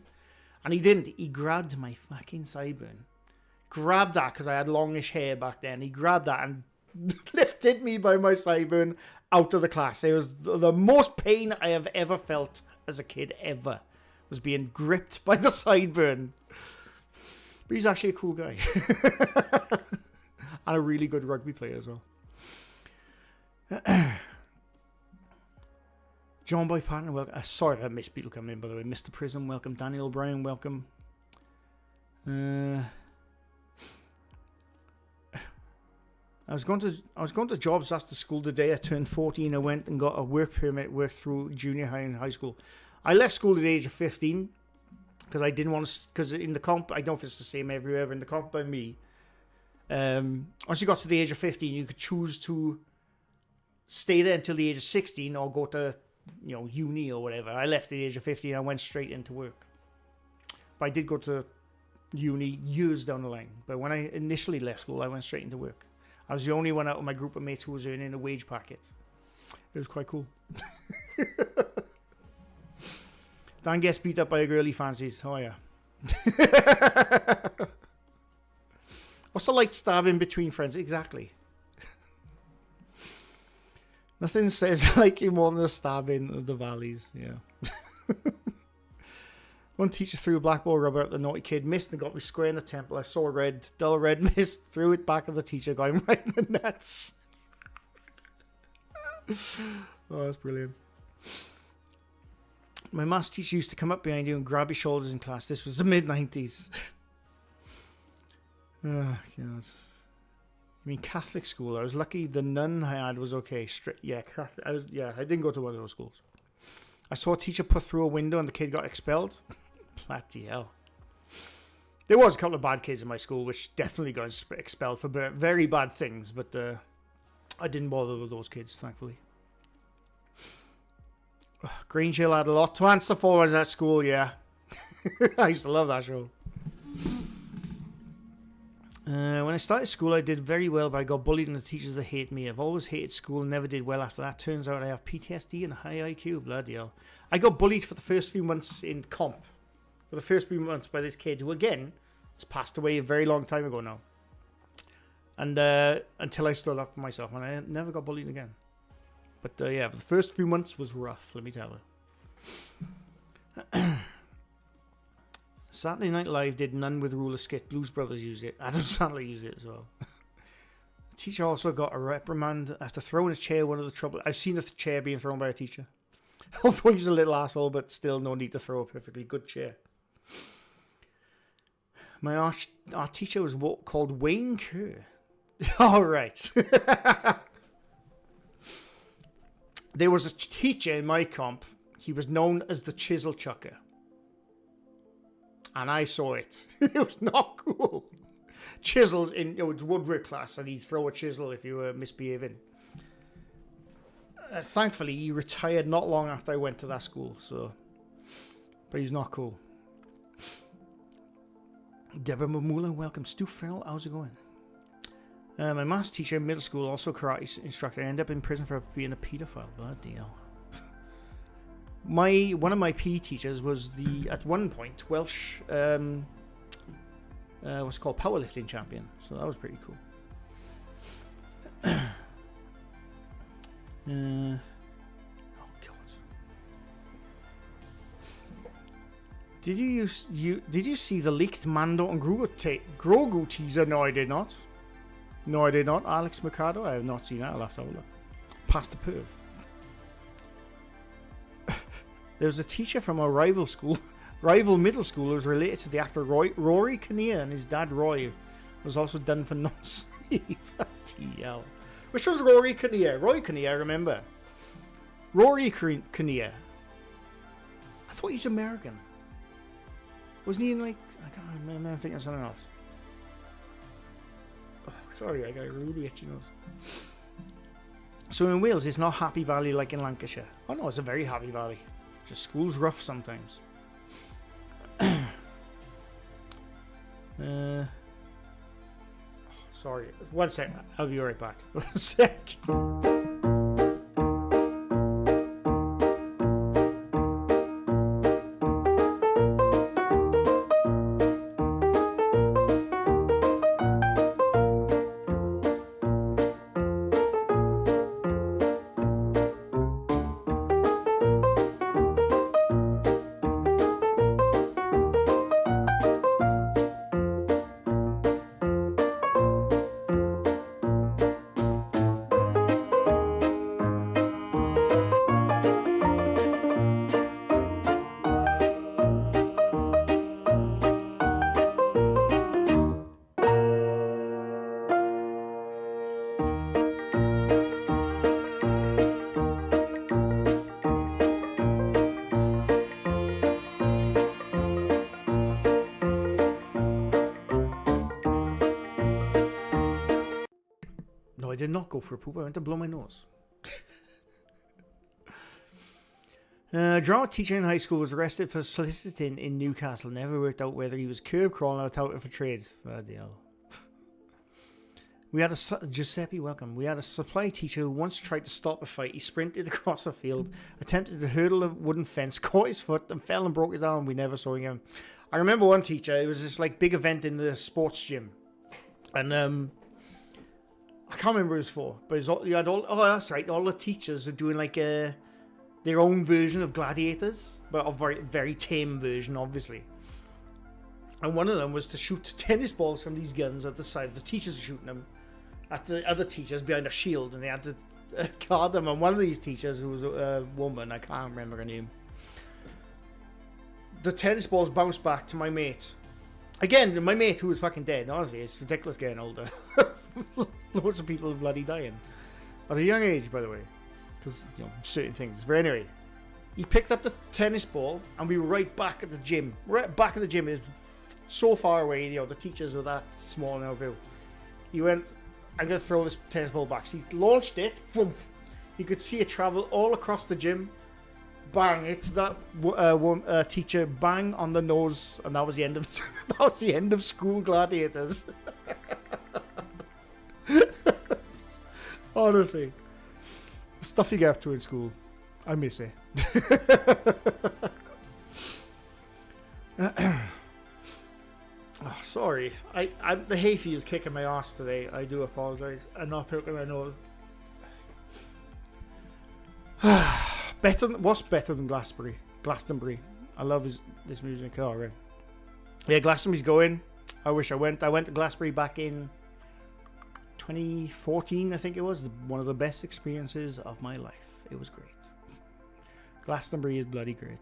And he didn't. He grabbed my fucking sideburn. Grabbed that, because I had longish hair back then. He grabbed that and lifted me by my sideburn out of the class. It was the most pain I have ever felt as a kid, ever. Was being gripped by the sideburn. But he's actually a cool guy. And a really good rugby player as well. John Boy Partner, welcome. Sorry, I missed people coming in, by the way. Mr. Prism, welcome. Daniel O'Brien, welcome. I was going to jobs after school the day I turned 14. I went and got a work permit, worked through junior high and high school. I left school at the age of 15 because I didn't want to, because in the comp, I don't know if it's the same everywhere, but in the comp by me, once you got to the age of 15, you could choose to stay there until the age of 16 or go to, uni or whatever. I left at the age of 15 and I went straight into work. But I did go to uni years down the line. But when I initially left school, I went straight into work. I was the only one out of my group of mates who was earning a wage packet. It was quite cool. Dan gets beat up by a girl he fancies. Oh, yeah. What's a light stabbing between friends? Exactly. Nothing says I like you more than a stabbing of the valleys. Yeah. One teacher threw a black ball rubber at the naughty kid, missed and got me square in the temple. I saw red, dull red mist, threw it back at the teacher, got him right in the nuts. Oh, that's brilliant. My maths teacher used to come up behind you and grab your shoulders in class. This was the mid-90s. Oh, God. I mean, Catholic school. I was lucky the nun I had was okay. Catholic. I didn't go to one of those schools. I saw a teacher put through a window and the kid got expelled. Bloody hell. There was a couple of bad kids in my school which definitely got expelled for very bad things, but I didn't bother with those kids, thankfully. Grange Hill had a lot to answer for in that school, yeah. I used to love that show. When I started school, I did very well, but I got bullied and the teachers that hate me. I've always hated school and never did well after that. Turns out I have PTSD and a high IQ. Bloody hell. I got bullied for the first few months in comp. For the first few months by this kid who, again, has passed away a very long time ago now. And until I stood up for myself, and I never got bullied again. But yeah, the first few months was rough, let me tell you. Saturday Night Live did None with Ruler skit. Blues Brothers used it. Adam Sandler used it as well. The teacher also got a reprimand after throwing a chair. I've seen a chair being thrown by a teacher. Although he's a little asshole, but still no need to throw a perfectly good chair. My art teacher was called Wayne Kerr. All right. There was a teacher in my comp. He was known as the Chisel Chucker. And I saw it. It was not cool. Chisels in it's woodwork class, and he'd throw a chisel if you were misbehaving. Thankfully, he retired not long after I went to that school. But he's not cool. Deborah Mamula, welcome. Stu Farrell, how's it going? My maths teacher in middle school, also karate instructor, ended up in prison for being a paedophile. Bloody hell. One of my PE teachers was at one point Welsh what's it called, powerlifting champion, so that was pretty cool. Oh god, did you see the leaked Mando and Grogu teaser? No, I did not. Alex Mercado, I have not seen that. I'll have to have a look. Past the perv. There was a teacher from a rival middle school who was related to the actor Rory Kinnear, and his dad Roy was also done for non-sleep. Which one's Rory Kinnear? Roy Kinnear, I remember. Rory Kinnear. I thought he was American. Wasn't he in like... I can't remember. I'm thinking of something else. Oh, sorry, I got a really itchy nose. So in Wales, it's not Happy Valley like in Lancashire. Oh no, it's a very happy valley. Just school's rough sometimes. Sorry, 1 sec. I'll be right back. 1 sec. I did not go for a poop. I went to blow my nose. Drama teacher in high school was arrested for soliciting in Newcastle. Never worked out whether he was curb crawling or touting for trades. Bloody hell. We had a Giuseppe, welcome. We had a supply teacher who once tried to stop a fight. He sprinted across a field, attempted to hurdle a wooden fence, caught his foot, and fell and broke his arm. We never saw him. I remember one teacher. It was this like big event in the sports gym, and I can't remember what it was for, but it was all, you had all. Oh, that's right. All the teachers were doing like their own version of gladiators, but a very very tame version, obviously. And one of them was to shoot tennis balls from these guns at the side. The teachers were shooting them at the other teachers behind a shield, and they had to guard them. And one of these teachers, who was a woman, I can't remember her name, the tennis balls bounced back to my mate. Again, my mate who was fucking dead. Honestly, it's ridiculous getting older. Loads of people bloody dying at a young age, by the way, because you know certain things. But anyway, he picked up the tennis ball, and we were right back at the gym. Right back at the gym is so far away. You know, the teachers were that small in our view. He went, "I'm gonna throw this tennis ball back." So he launched it. Vroom. You could see it travel all across the gym. Bang! It's that teacher bang on the nose, and that was the end of that was the end of school gladiators. Honestly, the stuff you get up to in school, I miss it. Oh, sorry, the hay fever is kicking my ass today. I do apologise. I'm not picking my nose. What's better than Glastonbury? I love this music. Oh, right. Yeah, Glastonbury's going. I wish I went. I went to Glastonbury back in 2014, I think it was. One of the best experiences of my life. It was great. Glastonbury is bloody great.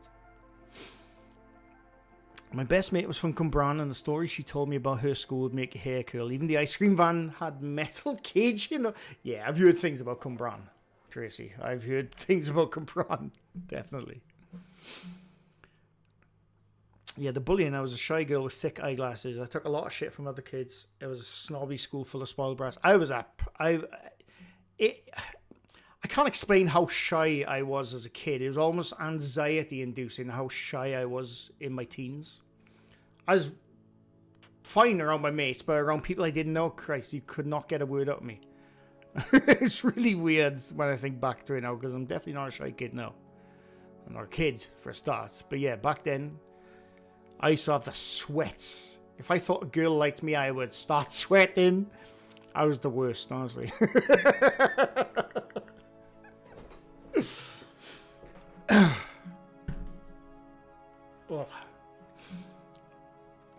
My best mate was from Cwmbran, and the story she told me about her school would make your hair curl. Even the ice cream van had metal cage, you know. Yeah, I've heard things about Cwmbran, Tracy. I've heard things about Cwmbran, definitely. Yeah, the bullying. I was a shy girl with thick eyeglasses. I took a lot of shit from other kids. It was a snobby school full of spoiled brats. I can't explain how shy I was as a kid. It was almost anxiety-inducing how shy I was in my teens. I was fine around my mates, but around people I didn't know, Christ, you could not get a word out of me. It's really weird when I think back to it now, because I'm definitely not a shy kid now. I'm not a kid, for a start. But yeah, back then, I used to have the sweats. If I thought a girl liked me, I would start sweating. I was the worst, honestly. Oh.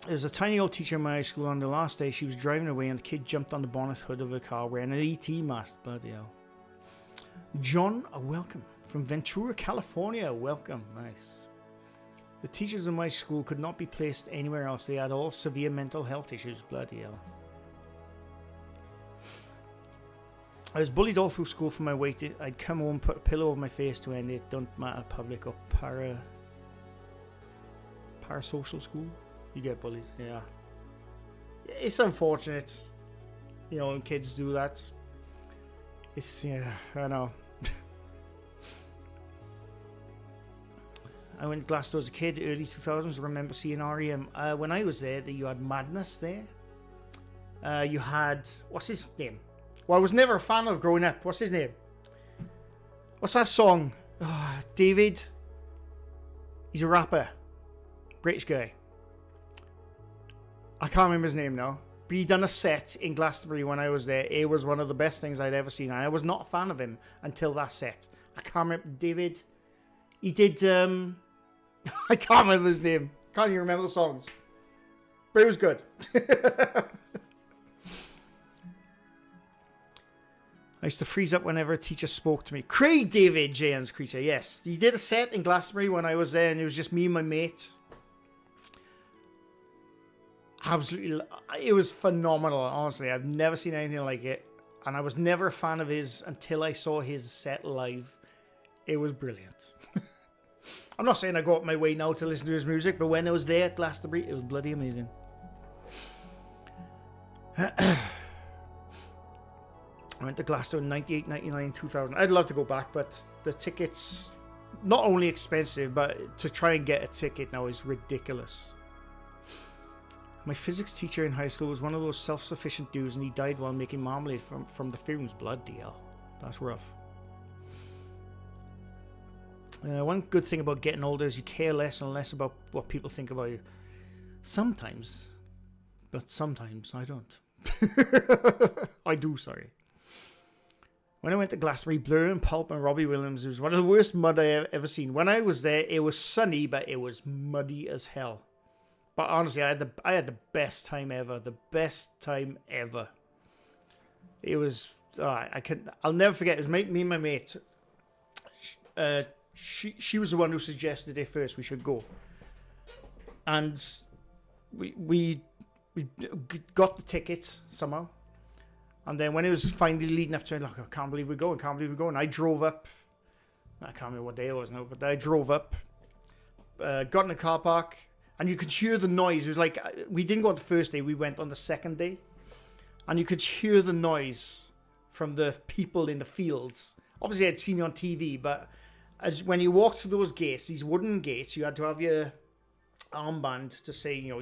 There was a tiny old teacher in my high school. On the last day, she was driving away, and the kid jumped on the bonnet hood of her car wearing an ET mask. Bloody hell. John, welcome. From Ventura, California. Welcome. Nice. The teachers in my school could not be placed anywhere else. They had all severe mental health issues. Bloody hell. I was bullied all through school for my weight. I'd come home, put a pillow over my face to end it. Don't matter public or parasocial school. You get bullied, yeah. It's unfortunate, you know, when kids do that. It's, yeah, I know. I went to Glasgow as a kid, early 2000s. I remember seeing REM. When I was there, you had Madness there. You had, what's his name? Well, I was never a fan of growing up. What's his name? What's that song? Oh, David. He's a rapper. British guy. I can't remember his name now. But he done a set in Glastonbury when I was there. It was one of the best things I'd ever seen. And I was not a fan of him until that set. I can't remember. David. He did, I can't remember his name. Can't even remember the songs. But it was good. I used to freeze up whenever a teacher spoke to me. Craig David James Creature, yes. He did a set in Glastonbury when I was there, and it was just me and my mate. Absolutely, it was phenomenal, honestly. I've never seen anything like it. And I was never a fan of his until I saw his set live. It was brilliant. I'm not saying I go up my way now to listen to his music, but when I was there at Glastonbury, it was bloody amazing. I went to Glasgow in 98, 99, 2000. I'd love to go back, but the tickets, not only expensive, but to try and get a ticket now is ridiculous. My physics teacher in high school was one of those self-sufficient dudes, and he died while making marmalade from the fumes. Bloody hell. That's rough. One good thing about getting older is you care less and less about what people think about you. Sometimes. But sometimes I don't. I do, sorry. When I went to Glastonbury, Blur and Pulp and Robbie Williams, it was one of the worst mud I ever seen. When I was there, it was sunny, but it was muddy as hell. But honestly, I had the best time ever. The best time ever. It was, I'll never forget. It was me and my mate. She was the one who suggested it first. We should go, and we got the tickets somehow. And then when it was finally leading up to it, like, I can't believe we're going. And I drove up. I can't remember what day it was now, but I drove up, got in the car park, and you could hear the noise. It was like, we didn't go on the first day, we went on the second day. And you could hear the noise from the people in the fields. Obviously, I'd seen it on TV, but as when you walked through those gates, these wooden gates, you had to have your armband to say, you know,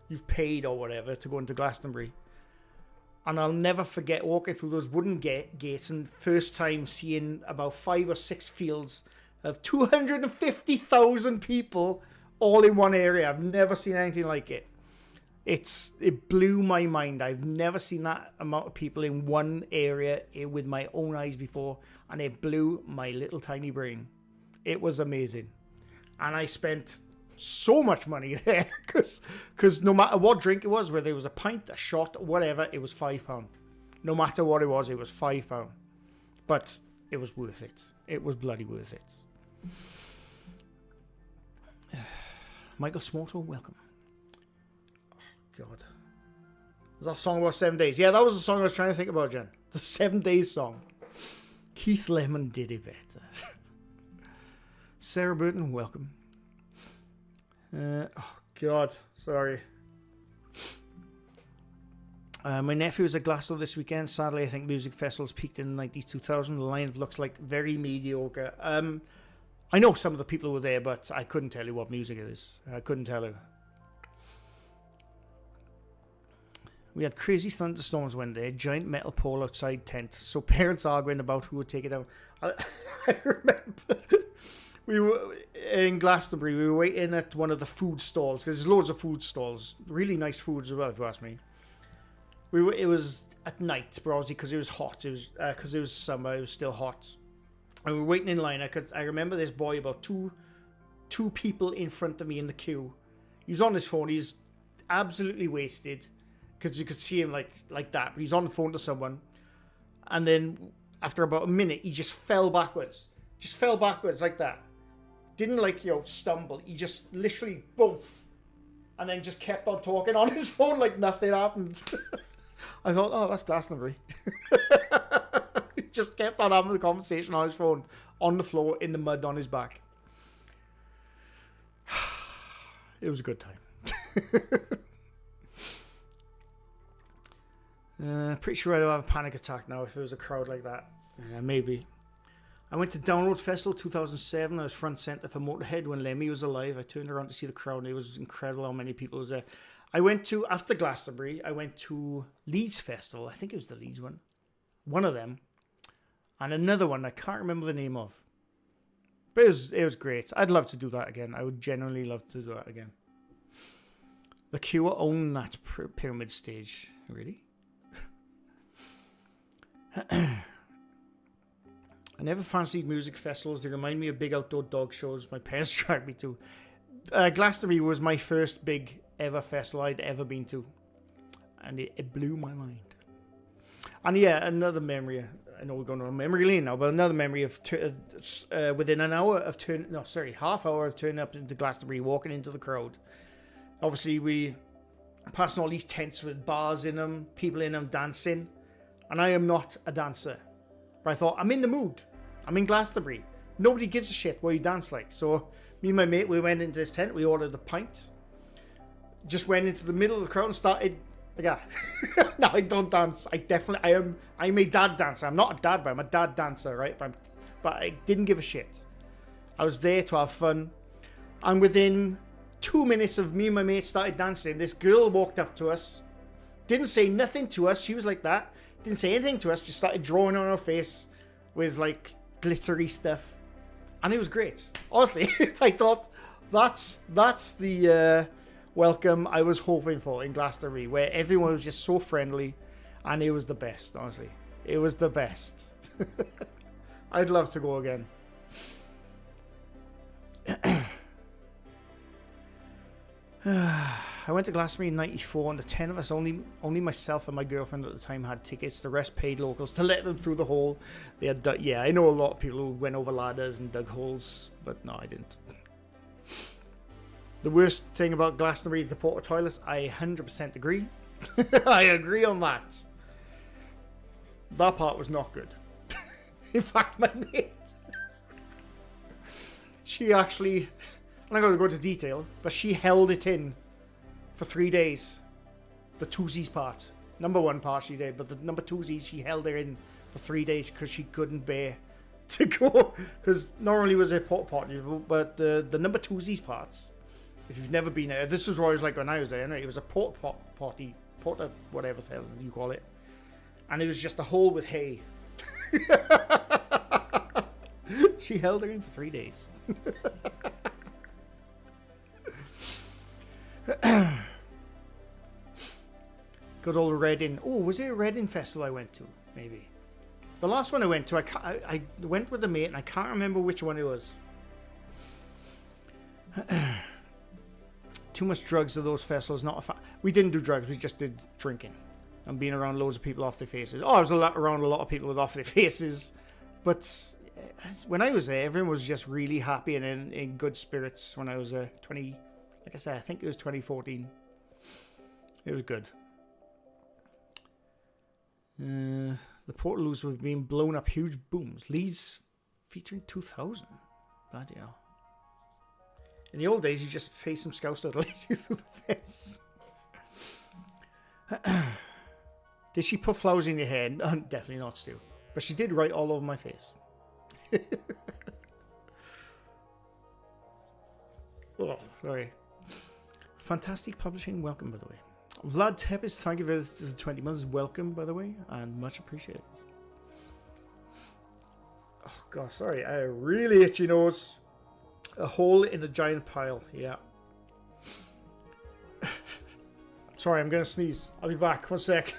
you've paid or whatever to go into Glastonbury. And I'll never forget walking through those wooden gates and first time seeing about 5 or 6 fields of 250,000 people all in one area. I've never seen anything like it. It blew my mind. I've never seen that amount of people in one area with my own eyes before, and it blew my little tiny brain. It was amazing. And I spent so much money there because no matter what drink it was, whether it was a pint, a shot, whatever, it was £5. No matter what it was £5. But it was worth it. It was bloody worth it. Michael Smoto, welcome. Oh, God. Was that a song about 7 days? Yeah, that was the song I was trying to think about, Jen. The 7 days song. Keith Lemon did it better. Sarah Burton, welcome. Oh, God. Sorry. My nephew was at Glasgow this weekend. Sadly, I think music festivals peaked in the 90s, 2000. The lineup looks like very mediocre. I know some of the people who were there, but I couldn't tell you what music it is. I couldn't tell you. We had crazy thunderstorms one day, giant metal pole outside tent, so parents arguing about who would take it down. I remember we were in Glastonbury, we were waiting at one of the food stalls, because there's loads of food stalls, really nice foods as well, if you ask me. It was at night, but obviously because it was hot, because it was summer, it was still hot. And we were waiting in line. I remember this boy, about two people in front of me in the queue. He was on his phone, he's absolutely wasted, because you could see him like that, but he's on the phone to someone, and then after about a minute he just fell backwards like that. Didn't stumble, he just literally boof, and then just kept on talking on his phone like nothing happened. I thought, oh, that's Glastonbury. just kept on having the conversation on his phone, on the floor, in the mud on his back. It was a good time. Pretty sure I'd have a panic attack now if it was a crowd like that. Maybe. I went to Download Festival 2007. I was front centre for Motorhead when Lemmy was alive. I turned around to see the crowd, and it was incredible how many people was there. I went to, after Glastonbury, I went to Leeds Festival. I think it was the Leeds one. One of them. And another one I can't remember the name of. But it was great. I'd love to do that again. I would genuinely love to do that again. The Cure own that pyramid stage. Really? I never fancied music festivals. They remind me of big outdoor dog shows my parents dragged me to. Glastonbury was my first big ever festival I'd ever been to. And it blew my mind. And yeah, another memory. I know we're going on memory lane now, but another memory of within an hour of half hour of turning up into Glastonbury, walking into the crowd. Obviously, we passing all these tents with bars in them, people in them dancing. And I am not a dancer. But I thought, I'm in the mood. I'm in Glastonbury. Nobody gives a shit what you dance like. So me and my mate, we went into this tent. We ordered a pint. Just went into the middle of the crowd and started. Yeah. No, I don't dance. I'm a dad dancer. I'm not a dad, but I'm a dad dancer, right? But I didn't give a shit. I was there to have fun. And within 2 minutes of me and my mate started dancing, this girl walked up to us. Didn't say nothing to us. She was like that. Didn't say anything to us, just started drawing on her face with like glittery stuff. And it was great. Honestly, I thought that's the welcome I was hoping for in Glastonbury, where everyone was just so friendly, and it was the best, honestly. It was the best. I'd love to go again. I went to Glastonbury in '94, and the 10 of us, only myself and my girlfriend at the time had tickets. The rest paid locals to let them through the hole. They had I know a lot of people who went over ladders and dug holes, but no, I didn't. The worst thing about Glastonbury, the porta toilets, I 100% agree. I agree on that. That part was not good. In fact, my mate, she actually, I'm not going to go into detail, but she held it in for 3 days. The twosies part. Number one part she did, but the number twosies, she held her in for 3 days because she couldn't bear to go. Because not only was it porta potty, but the number twosies parts, if you've never been there, this was what it was like when I was there. It was a porta whatever the hell you call it. And it was just a hole with hay. She held her in for 3 days. Good old Reading. Oh, was it a Reading festival I went to? Maybe. The last one I went to, I went with a mate and I can't remember which one it was. Too much drugs at those festivals. We didn't do drugs, we just did drinking. And being around loads of people off their faces. I was around a lot of people with off their faces. But when I was there, everyone was just really happy and in good spirits when I was 20. Like I said, I think it was 2014. It was good. The portaloos were being blown up, huge booms. Leeds featuring 2000. Bloody hell. In the old days, you just pay some scouts to lead you through the fence. Did she put flowers in your hair? No, definitely not, Stu. But she did write all over my face. Oh, sorry. Fantastic Publishing, welcome, by the way. Vlad Tepes, thank you for the 20 months. Welcome, by the way, and much appreciated. Oh, God, sorry. I really itchy nose. A hole in a giant pile, yeah. Sorry, I'm going to sneeze. I'll be back. 1 sec.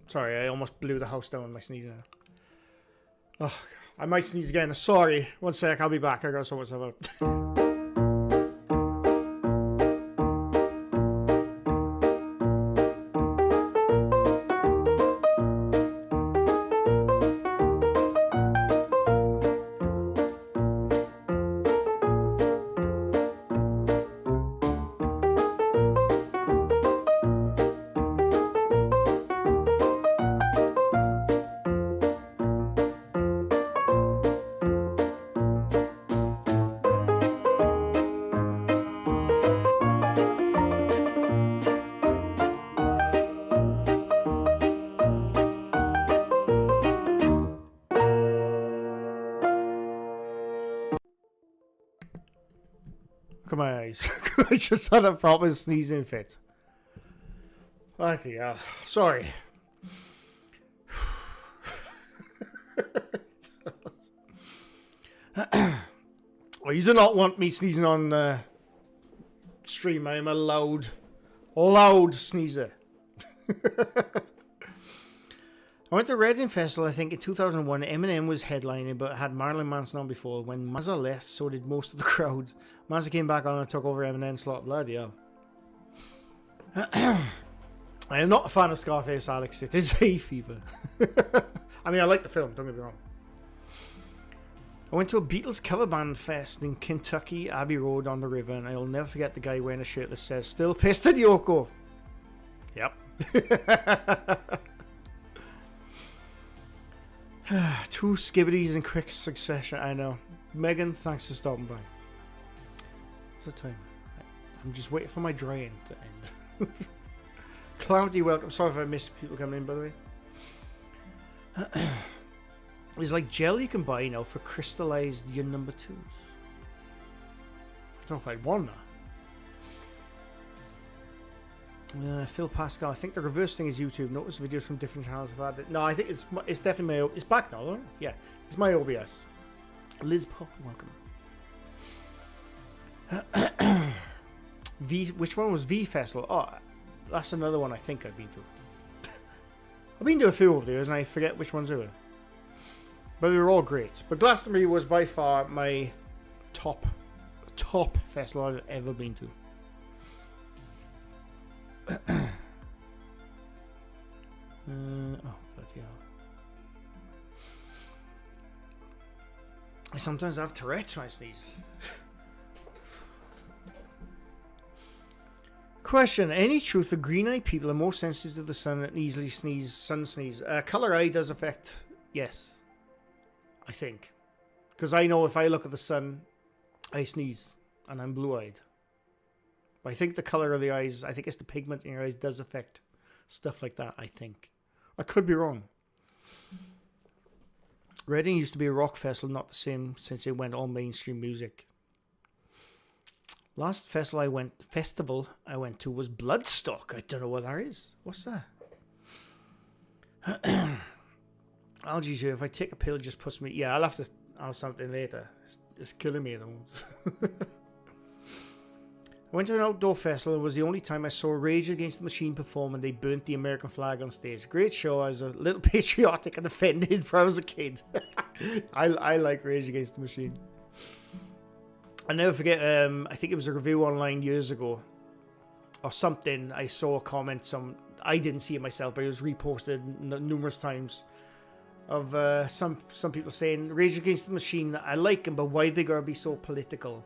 Sorry, I almost blew the house down with my sneezing. Oh, I might sneeze again. Sorry. One sec, I'll be back. I got so much of it. Look at my eyes. I just had a proper sneezing fit. Okay, sorry. Well, you do not want me sneezing on stream. I am a loud sneezer. I went to Reading Festival, I think, in 2001. Eminem was headlining, but had Marilyn Manson on before. When Mazza left, so did most of the crowd. Manson came back on and took over Eminem's slot. Bloody hell. I am not a fan of Scarface, Alex. It is hay fever. I mean, I like the film, don't get me wrong. I went to a Beatles cover band fest in Kentucky, Abbey Road on the river, and I'll never forget the guy wearing a shirt that says, "Still pissed at Yoko." Yep. 2 skibbities in quick succession. I know. Megan, thanks for stopping by. What's the time? I'm just waiting for my drying to end. Cloudy, welcome. Sorry if I missed people coming in, by the way. There's like gel you can buy now for crystallized your number 2s. I don't know if I'd want that. Phil Pascal, I think the reverse thing is YouTube. Notice videos from different channels have had it. No, I think it's definitely my... It's back now, isn't it? Yeah, it's my OBS. Liz Pop, welcome. Which one was V Festival? Oh, that's another one I think I've been to. I've been to a few over the years and I forget which ones they were. But they were all great. But Glastonbury was by far my top festival I've ever been to. Oh, bloody hell. I sometimes have Tourette's when I sneeze. Question: any truth that green-eyed people are more sensitive to the sun and easily sun sneeze? Color eye does affect, yes. I think. Because I know if I look at the sun, I sneeze and I'm blue-eyed. But I think the color of the eyes, I think it's the pigment in your eyes does affect stuff like that, I think. I could be wrong. Reading used to be a rock festival, not the same since it went all mainstream music. Last festival I went to was Bloodstock. I don't know what that is. What's that? Algae, if I take a pill, it just puts me... Yeah, I'll have to have something later. It's killing me at the moment. I went to an outdoor festival. It was the only time I saw Rage Against the Machine perform and they burnt the American flag on stage. Great show. I was a little patriotic and offended when I was a kid. I like Rage Against the Machine. I'll never forget, I think it was a review online years ago or something. I saw a comment, I didn't see it myself, but it was reposted numerous times of some people saying, Rage Against the Machine, I like them, but why they gotta be so political?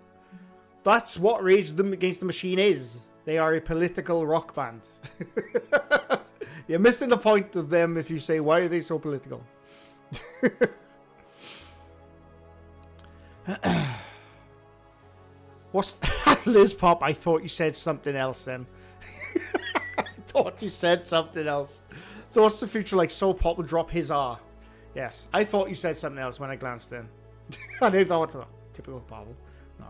That's what Rage Against the Machine is. They are a political rock band. You're missing the point of them if you say, why are they so political? What's Liz Pop? I thought you said something else then. I thought you said something else. So what's the future like? So Pop will drop his R. Yes. I thought you said something else when I glanced in. And I thought, typical Pavel. No.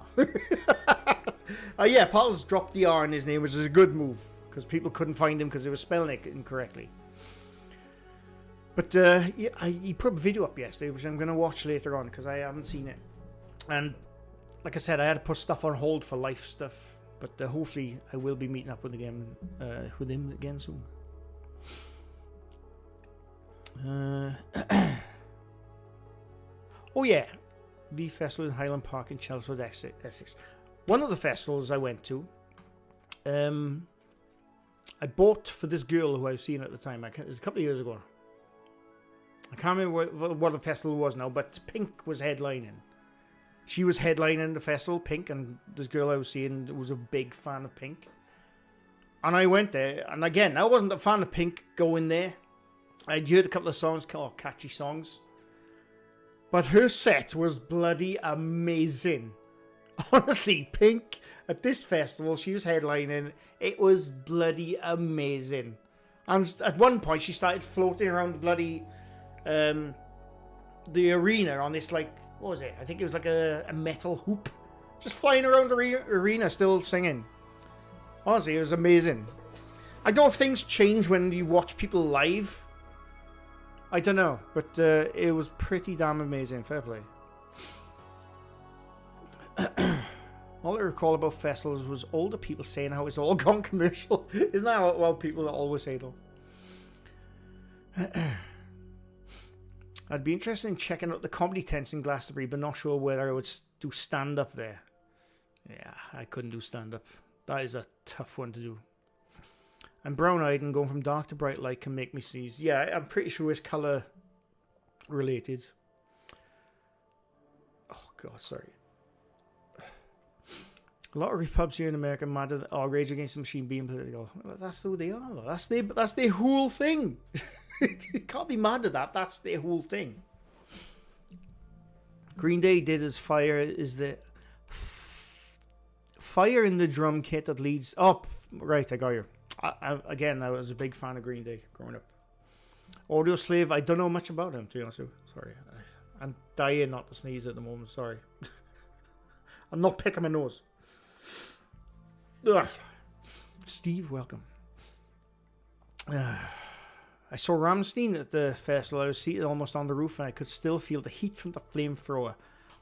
Yeah, Pavel's dropped the R in his name, which is a good move. Because people couldn't find him because they were spelling it incorrectly. But yeah, he put a video up yesterday, which I'm going to watch later on because I haven't seen it. And like I said, I had to put stuff on hold for life stuff. But hopefully I will be meeting up with him again soon. Oh yeah, V Festival in Highland Park in Chelmsford, Essex. One of the festivals I went to, I bought for this girl who I was seeing at the time. It was a couple of years ago. I can't remember what the festival was now, but Pink was headlining. She was headlining the festival, Pink, and this girl I was seeing was a big fan of Pink. And I went there, and again, I wasn't a fan of Pink going there. I'd heard a couple of songs, catchy songs. But her set was bloody amazing. Honestly, Pink, at this festival, she was headlining. It was bloody amazing. And at one point, she started floating around the bloody... the arena on this, like, what was it? I think it was like a metal hoop. Just flying around the arena, still singing. Honestly, it was amazing. I don't know if things change when you watch people live. I don't know, but it was pretty damn amazing. Fair play. All I recall about festivals was older people saying how it's all gone commercial. Isn't that what people always say, though? I'd be interested in checking out the comedy tents in Glastonbury, but not sure whether I would do stand-up there. Yeah, I couldn't do stand-up. That is a tough one to do. I'm brown-eyed, and going from dark to bright light can make me sneeze. Yeah, I'm pretty sure it's colour related. Oh, God, sorry. A lot of repubs here in America mad at Rage Against the Machine being political. Well, that's who they are, though. That's their whole thing. You can't be mad at that. That's their whole thing. Green Day did as fire is the fire in the drum kit that leads up. Right, I got you. Again, I was a big fan of Green Day growing up. Audio Slave, I don't know much about him, to be honest with you. Sorry. I'm dying not to sneeze at the moment. Sorry. I'm not picking my nose. Ugh. Steve, welcome. I saw Rammstein at the festival. I was seated almost on the roof, and I could still feel the heat from the flamethrower.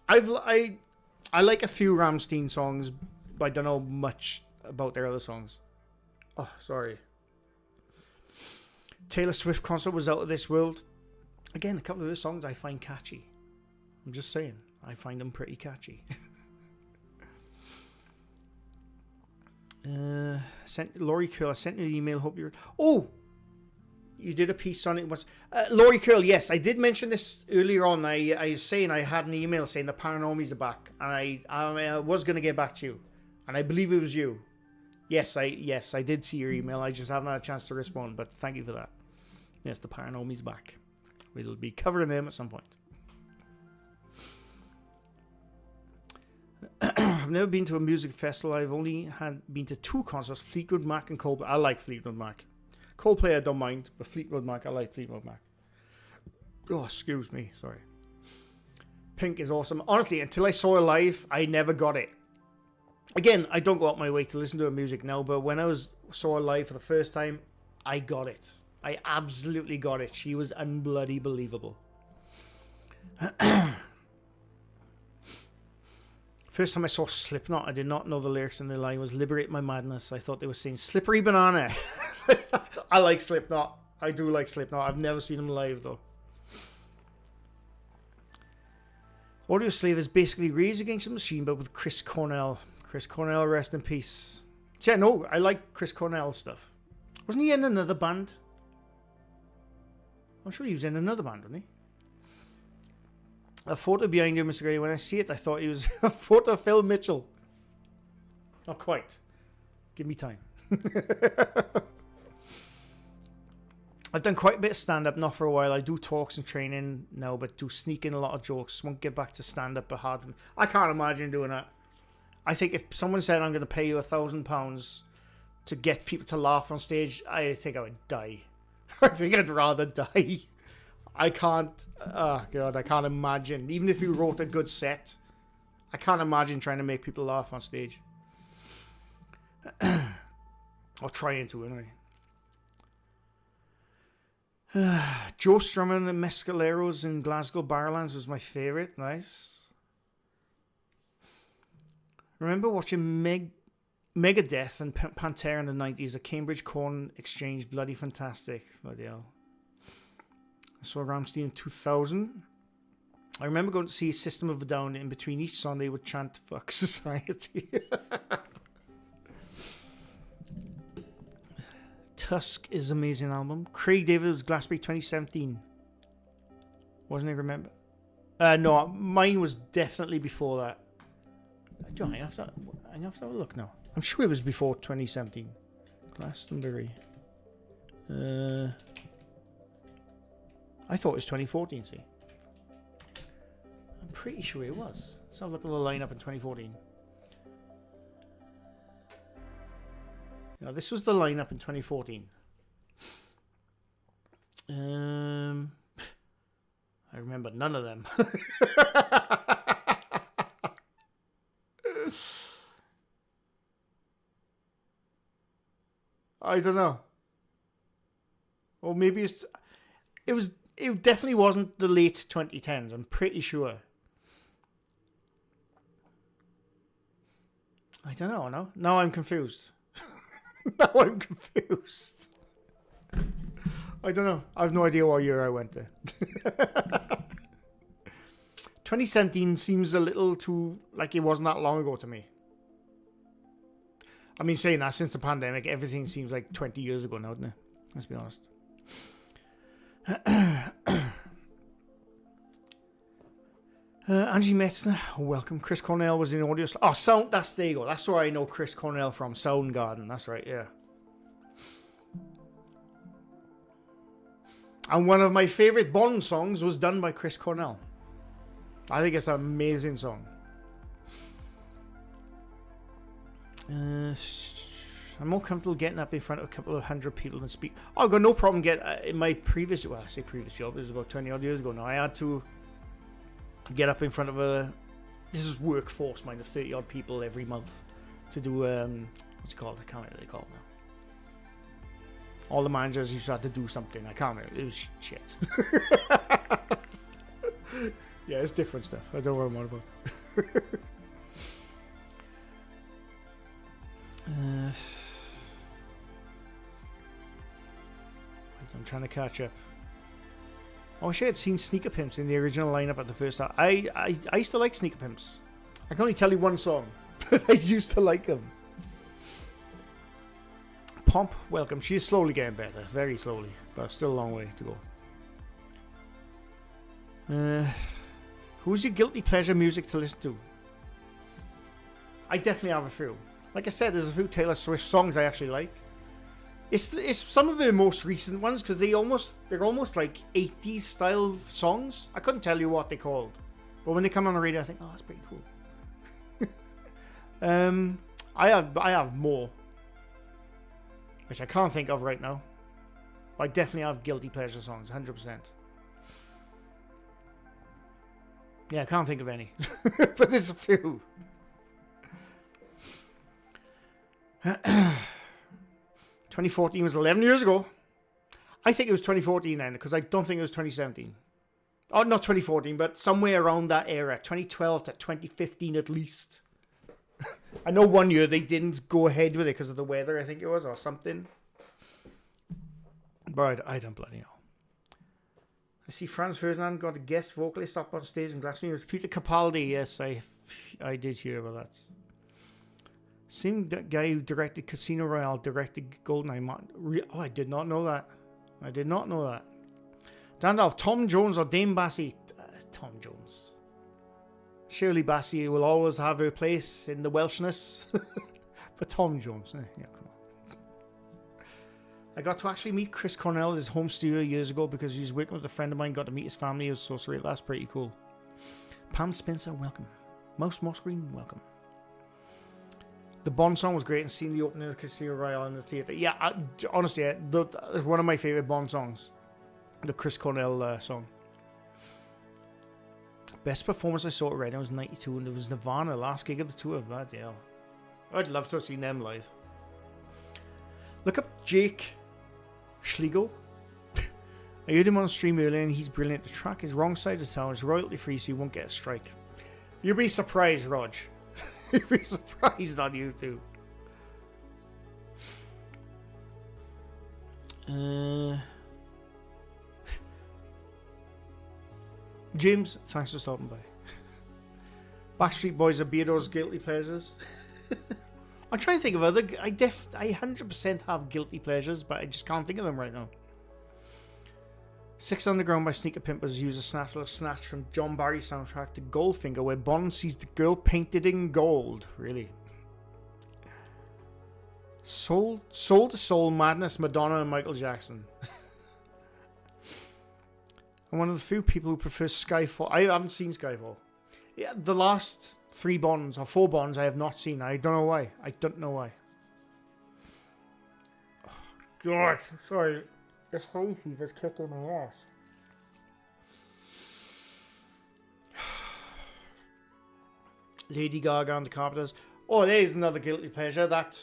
I like a few Rammstein songs, but I don't know much about their other songs. Oh, sorry. Taylor Swift concert was out of this world. Again, a couple of her songs I find catchy. I'm just saying, I find them pretty catchy. Laurie Curl, I sent you an email. Hope you're. Oh, you did a piece on it. Was Laurie Curl? Yes, I did mention this earlier on. I was saying I had an email saying the paranormies are back, and I was going to get back to you, and I believe it was you. Yes, I did see your email. I just haven't had a chance to respond, but thank you for that. Yes, the paranormies back. We'll be covering them at some point. I've never been to a music festival. I've only been to 2 concerts, Fleetwood Mac and Coldplay. I like Fleetwood Mac. Coldplay I don't mind, but Fleetwood Mac, I like Fleetwood Mac. Oh, excuse me, sorry. Pink is awesome. Honestly, until I saw her live, I never got it. Again, I don't go out my way to listen to her music now, but when I saw her live for the first time, I got it. I absolutely got it. She was unbloody believable. First time I saw Slipknot, I did not know the lyrics, and the line was "Liberate my madness." I thought they were saying "slippery banana." I like Slipknot. I do like Slipknot. I've never seen them live though. Audio Slave is basically Rage Against the Machine, but with Chris Cornell. Chris Cornell, rest in peace. Yeah, no, I like Chris Cornell stuff. Wasn't he in another band? I'm sure he was in another band, wasn't he? A photo behind you, MrGrey. When I see it, I thought he was a photo of Phil Mitchell. Not quite. Give me time. I've done quite a bit of stand-up, not for a while. I do talks and training now, but do sneak in a lot of jokes. Won't get back to stand-up, but hard. I can't imagine doing that. I think if someone said, I'm going to pay you £1,000 to get people to laugh on stage, I think I would die. I think I'd rather die. I can't, oh God, I can't imagine. Even if you wrote a good set, I can't imagine trying to make people laugh on stage. Or trying to, anyway. Joe Strummer and Mescaleros in Glasgow Barrowlands was my favourite. Nice. Remember watching Megadeth and Pantera in the 90s at Cambridge Corn Exchange. Bloody fantastic. Bloody hell. I saw Rammstein in 2000. I remember going to see System of a Down. In between each song, they would chant "Fuck Society." Tusk is an amazing album. Craig David was Glastonbury 2017. Wasn't it? Remember? No, mine was definitely before that. I have to have a look now. I'm sure it was before 2017. Glastonbury. I thought it was 2014, see. I'm pretty sure it was. Let's have a look at the lineup in 2014. Now, this was the lineup in 2014. I remember none of them. I don't know. Or maybe it definitely wasn't the late 2010s, I'm pretty sure. I don't know, no? Now I'm confused. Now I'm confused. I don't know. I have no idea what year I went to. 2017 seems a little too like it wasn't that long ago to me. I mean, saying that, since the pandemic, everything seems like 20 years ago now, doesn't it? Let's be honest. Angie Metzner, welcome. Chris Cornell was in audio. Oh, Sound. There you go. That's where I know Chris Cornell from. Soundgarden. That's right. Yeah. And one of my favorite Bond songs was done by Chris Cornell. I think it's an amazing song. I'm more comfortable getting up in front of a couple of hundred people and speak. Oh, I've got no problem in my previous, well, I say previous job, it was about 20 odd years ago now. I had to get up in front of this is workforce, mind, of 30 odd people every month to do, what's it called? I can't remember what they call it now. All the managers used to have to do something. I can't remember. It was shit. Yeah, it's different stuff. I don't know what I'm on about. I'm trying to catch up. I wish I had seen Sneaker Pimps in the original lineup at the first time. I used to like Sneaker Pimps. I can only tell you one song, but I used to like them. Pomp, welcome. She is slowly getting better, very slowly, but still a long way to go. Who's your guilty pleasure music to listen to? I definitely have a few. Like I said, there's a few Taylor Swift songs I actually like. It's some of the most recent ones because they're almost like 80s style songs. I couldn't tell you what they're called, but when they come on the radio, I think, oh, that's pretty cool. I have more, which I can't think of right now. But I definitely have guilty pleasure songs, 100%. Yeah, I can't think of any, but there's a few. 2014 was 11 years ago. I think it was 2014 then, because I don't think it was 2017. Oh, not 2014, but somewhere around that era, 2012 to 2015 at least. I know one year they didn't go ahead with it because of the weather, I think it was, or something. But I don't bloody know. I see Franz Ferdinand got a guest vocalist up on stage in Glastonbury. It was Peter Capaldi. Yes, I did hear about that. Same guy who directed Casino Royale directed GoldenEye. Oh, I did not know that. I did not know that. Dandalf, Tom Jones or Dame Bassie? Tom Jones. Shirley Bassey will always have her place in the Welshness. But Tom Jones, yeah, come on. I got to actually meet Chris Cornell at his home studio years ago because he was working with a friend of mine. Got to meet his family. It was so sweet. That's pretty cool. Pam Spencer, welcome. Mouse Green, welcome. The Bond song was great, and seeing the opening of Casino Royale in the theatre. Yeah, honestly, it's one of my favourite Bond songs. The Chris Cornell song. Best performance I saw at Reading was 92, and it was Nirvana, last gig of the tour. Bloody hell. I'd love to have seen them live. Look up Jake Schlegel. I heard him on stream earlier, and he's brilliant. The track is Wrong Side of Town. It's royalty free, so you won't get a strike. You'll be surprised, Rog. You'll be surprised on YouTube. James, thanks for stopping by. Backstreet Boys are Beardo's guilty pleasures. I'm trying to think of other... I 100% have guilty pleasures, but I just can't think of them right now. Six Underground by Sneaker Pimpers uses a snatch from John Barry's soundtrack to Goldfinger, where Bond sees the girl painted in gold. Really? Soul to Soul, Madness, Madonna and Michael Jackson. I'm one of the few people who prefer Skyfall. I haven't seen Skyfall. Yeah, the last 3 Bonds or 4 Bonds I have not seen. I don't know why. Oh, God, sorry. This hay fever's kicking my ass. Lady Gaga and the Carpenters. Oh, there's another guilty pleasure. That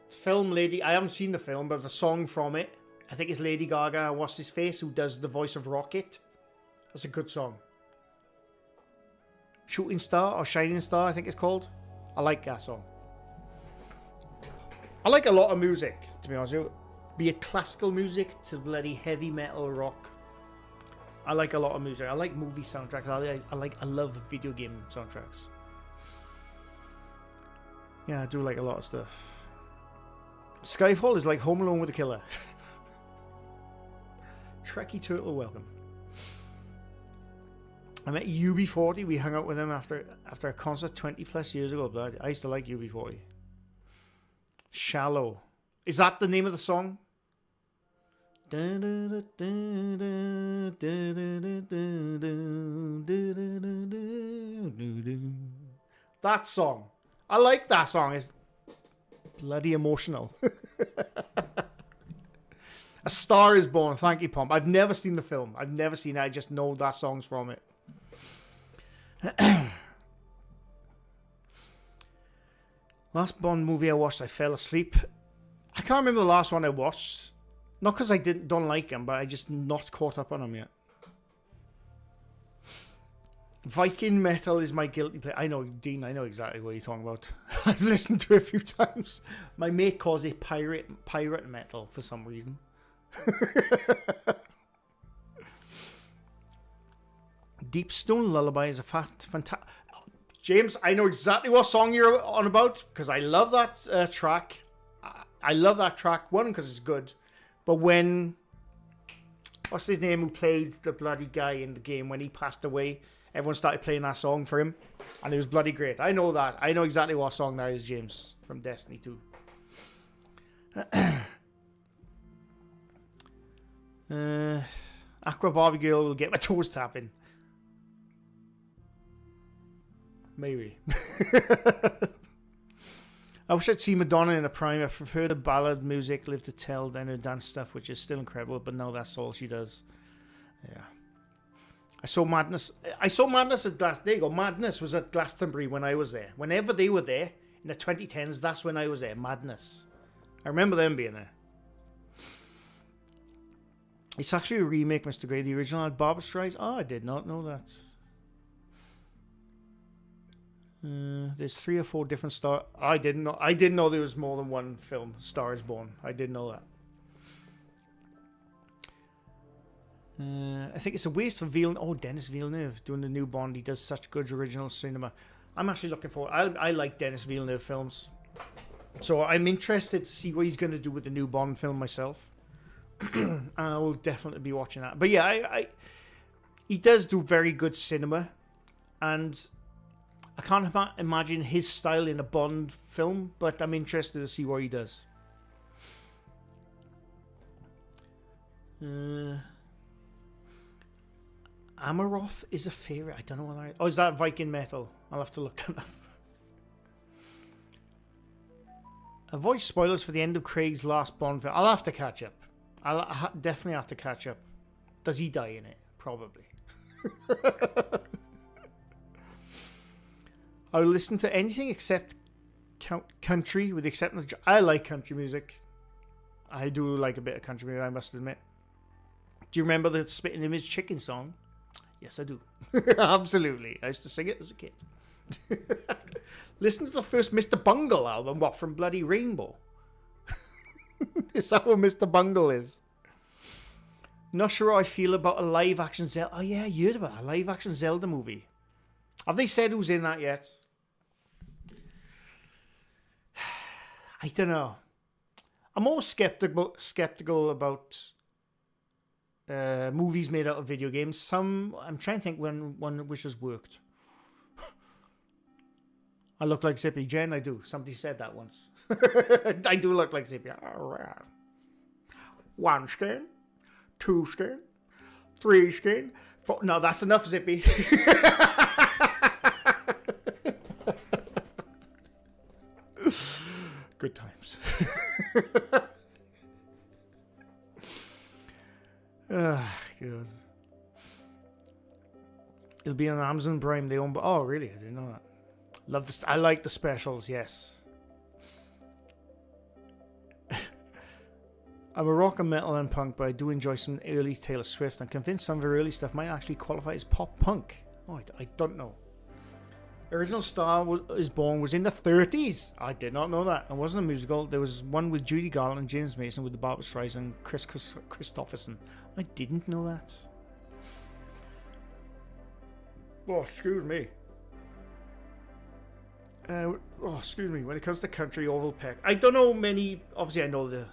film, Lady... I haven't seen the film, but the song from it. I think it's Lady Gaga. What's his face? Who does the voice of Rocket? That's a good song. Shooting Star or Shining Star, I think it's called. I like that song. I like a lot of music, to be honest with you. Be it classical music to bloody heavy metal rock. I like a lot of music. I like movie soundtracks. I love video game soundtracks. Yeah, I do like a lot of stuff. Skyfall is like Home Alone with a killer. Trekkie Turtle, welcome. I met UB40. We hung out with him after a concert 20 plus years ago. But I used to like UB40. Shallow. Is that the name of the song? That song. I like that song. It's bloody emotional. A Star Is Born. Thank you, Pomp. I've never seen the film. I've never seen it. I just know that song's from it. Last Bond movie I watched, I fell asleep. I can't remember the last one I watched. Not because I don't like him, but I just not caught up on him yet. Viking metal is my guilty pleasure. I know, Dean, I know exactly what you're talking about. I've listened to it a few times. My mate calls it pirate metal for some reason. Deep Stone Lullaby is a fantastic... James, I know exactly what song you're on about, because I love that track. I love that track, one, because it's good. But when... What's his name who played the bloody guy in the game? When he passed away, everyone started playing that song for him. And it was bloody great. I know that. I know exactly what song that is, James, from Destiny 2. Aqua Barbie Girl will get my toes tapping. Maybe. I wish I'd seen Madonna in a prime. I prefer the ballad music, Live to Tell, than her dance stuff, which is still incredible, but no, that's all she does. Yeah. I saw Madness at Glastonbury. There you go. Madness was at Glastonbury when I was there. Whenever they were there, in the 2010s, that's when I was there. Madness. I remember them being there. It's actually a remake, MrGrey. The original had Barbra Streisand. Oh, I did not know that. There's 3 or 4 different stars. I didn't know there was more than one film. Star Is Born. I didn't know that. I think it's a waste for Villeneuve. Oh, Denis Villeneuve doing the new Bond. He does such good original cinema. I'm actually looking forward. I like Denis Villeneuve films, so I'm interested to see what he's going to do with the new Bond film myself. And I will definitely be watching that. But yeah, he does do very good cinema, and I can't imagine his style in a Bond film, but I'm interested to see what he does. Amaroth is a favourite. I don't know what that is. Oh, is that Viking metal? I'll have to look that up. Avoid spoilers for the end of Craig's last Bond film. I'll have to catch up. I'll definitely have to catch up. Does he die in it? Probably. I'll listen to anything except country, with the exception of... I like country music. I do like a bit of country music, I must admit. Do you remember the Spitting Image Chicken song? Yes, I do. Absolutely. I used to sing it as a kid. Listen to the first Mr. Bungle album, what, from bloody Rainbow? Is that what Mr. Bungle is? Not sure how I feel about a live-action Zelda. Oh, yeah, I heard about a live-action Zelda movie. Have they said who's in that yet? I don't know. I'm more skeptical about movies made out of video games. Some, I'm trying to think one which has worked. I look like Zippy. Jen, I do. Somebody said that once. I do look like Zippy. One skin, two skin, three skin. Four. No, that's enough, Zippy. Good times. God. It'll be on Amazon Prime. They own. Oh, really? I didn't know that. Love this. I like the specials. Yes. I'm a rock and metal and punk, but I do enjoy some early Taylor Swift. I'm convinced some of her early stuff might actually qualify as pop punk. Oh, I don't know. Original Star is Born was in the 30s. I did not know that. It wasn't a musical. There was one with Judy Garland and James Mason with the Barbra Streisand and Chris Christopherson. I didn't know that. Oh, excuse me. Excuse me. When it comes to country, Orville Peck. I don't know many. Obviously, I know the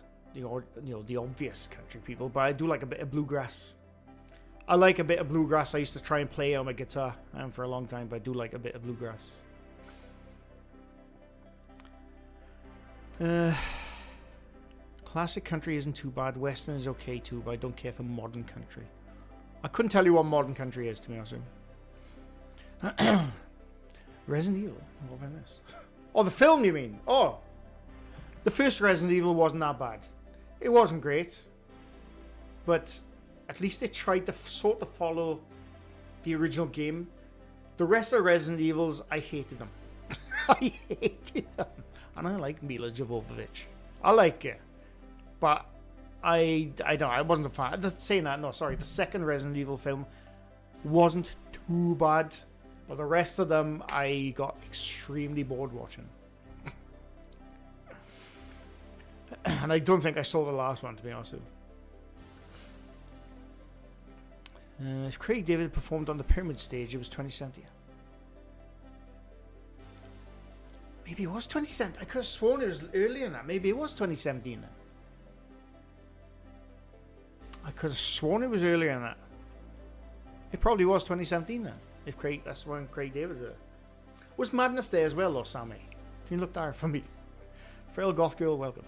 obvious country people, but I do like a bit of bluegrass. I like a bit of bluegrass. I used to try and play on my guitar for a long time, but I do like a bit of bluegrass. Classic country isn't too bad. Western is okay too, but I don't care for modern country. I couldn't tell you what modern country is, to be honest with you. Resident Evil. What have I missed? Oh, the film, you mean? Oh. The first Resident Evil wasn't that bad. It wasn't great. But at least they tried to sort of follow the original game. The rest of Resident Evils, I hated them. I hated them. And I like Mila Jovovich. I like it. But I wasn't a fan. Saying that, no, sorry. The second Resident Evil film wasn't too bad. But the rest of them, I got extremely bored watching. And I don't think I saw the last one, to be honest with you. If Craig David performed on the Pyramid stage, it was 2017. Maybe it was 2017. I could have sworn it was earlier than that. Maybe it was 2017 then. I could have sworn it was earlier than that. It probably was 2017 then. If Craig, that's when Craig David was there. Was Madness there as well, though, Sammy? Can you look there for me? Frail Goth Girl, welcome.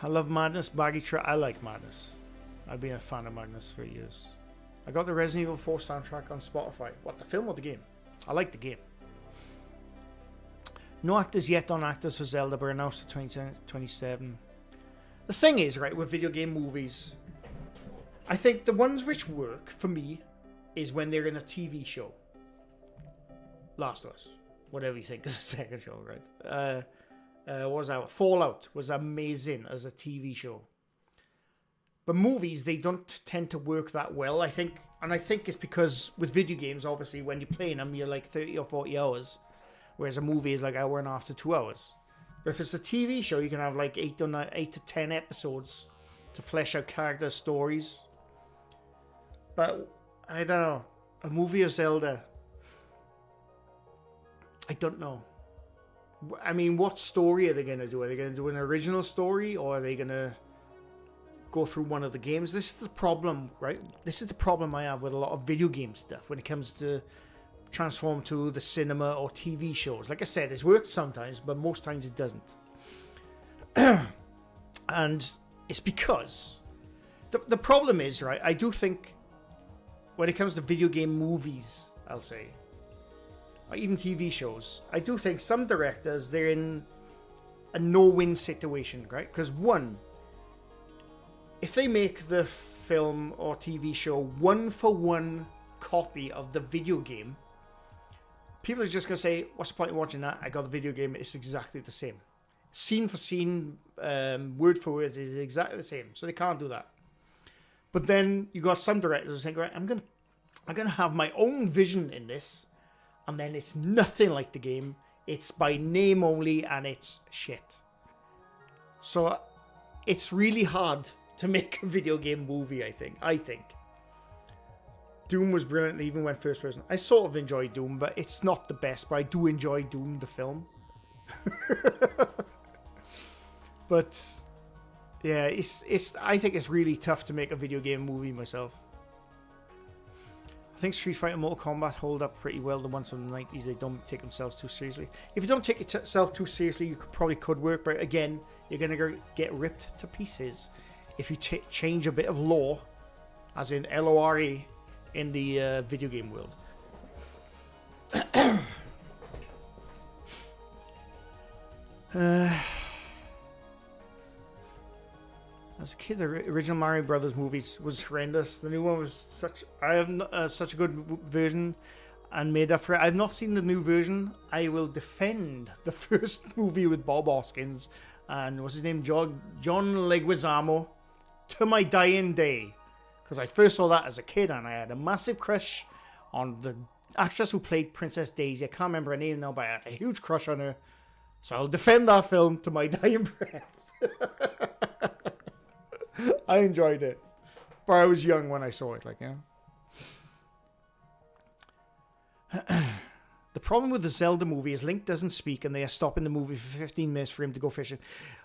I love Madness, Baggy Track. I like Madness. I've been a fan of Madness for years. I got the Resident Evil 4 soundtrack on Spotify. What, the film or the game? I like the game. No actors yet on actors for Zelda, but announced to 2027. The thing is, right, with video game movies, I think the ones which work for me is when they're in a TV show. Last of Us. Whatever you think is a second show, right? What was that? Fallout was amazing as a TV show. But movies, they don't tend to work that well, I think. And I think it's because with video games, obviously, when you're playing them, you're like 30 or 40 hours. Whereas a movie is like an hour and a half to 2 hours. But if it's a TV show, you can have like 8 to 10 episodes to flesh out character stories. But I don't know. A movie of Zelda, I don't know. I mean, what story are they going to do? Are they going to do an original story, or are they going to go through one of the games? This is the problem, right? This is the problem I have with a lot of video game stuff when it comes to transform to the cinema or TV shows. Like I said, it's worked sometimes, but most times it doesn't. And it's because the problem is, right, I do think when it comes to video game movies, I'll say, or even TV shows, I do think some directors, they're in a no-win situation, right? Because one, if they make the film or TV show one-for-one copy of the video game, people are just going to say, what's the point of watching that? I got the video game, it's exactly the same. Scene for scene, word for word, is exactly the same. So they can't do that. But then you got some directors who think, right, I'm gonna have my own vision in this, and then it's nothing like the game. It's by name only, and it's shit. So it's really hard to make a video game movie, I think. Doom was brilliant, even when first person. I sort of enjoy Doom, but it's not the best, but I do enjoy Doom, the film. But yeah, I think it's really tough to make a video game movie myself. I think Street Fighter and Mortal Kombat hold up pretty well. The ones from the 90s, they don't take themselves too seriously. If you don't take yourself too seriously, you probably could work, but again, you're going to get ripped to pieces if you change a bit of lore, as in LORE, in the video game world. As a kid, the original Mario Brothers movies was horrendous. The new one was such a good version and made up for it. I've not seen the new version. I will defend the first movie with Bob Hoskins and what's his name, John Leguizamo, to my dying day. Because I first saw that as a kid and I had a massive crush on the actress who played Princess Daisy. I can't remember her name now, but I had a huge crush on her. So I'll defend that film to my dying breath. I enjoyed it. But I was young when I saw it, The problem with the Zelda movie is Link doesn't speak and they are stopping the movie for 15 minutes for him to go fishing.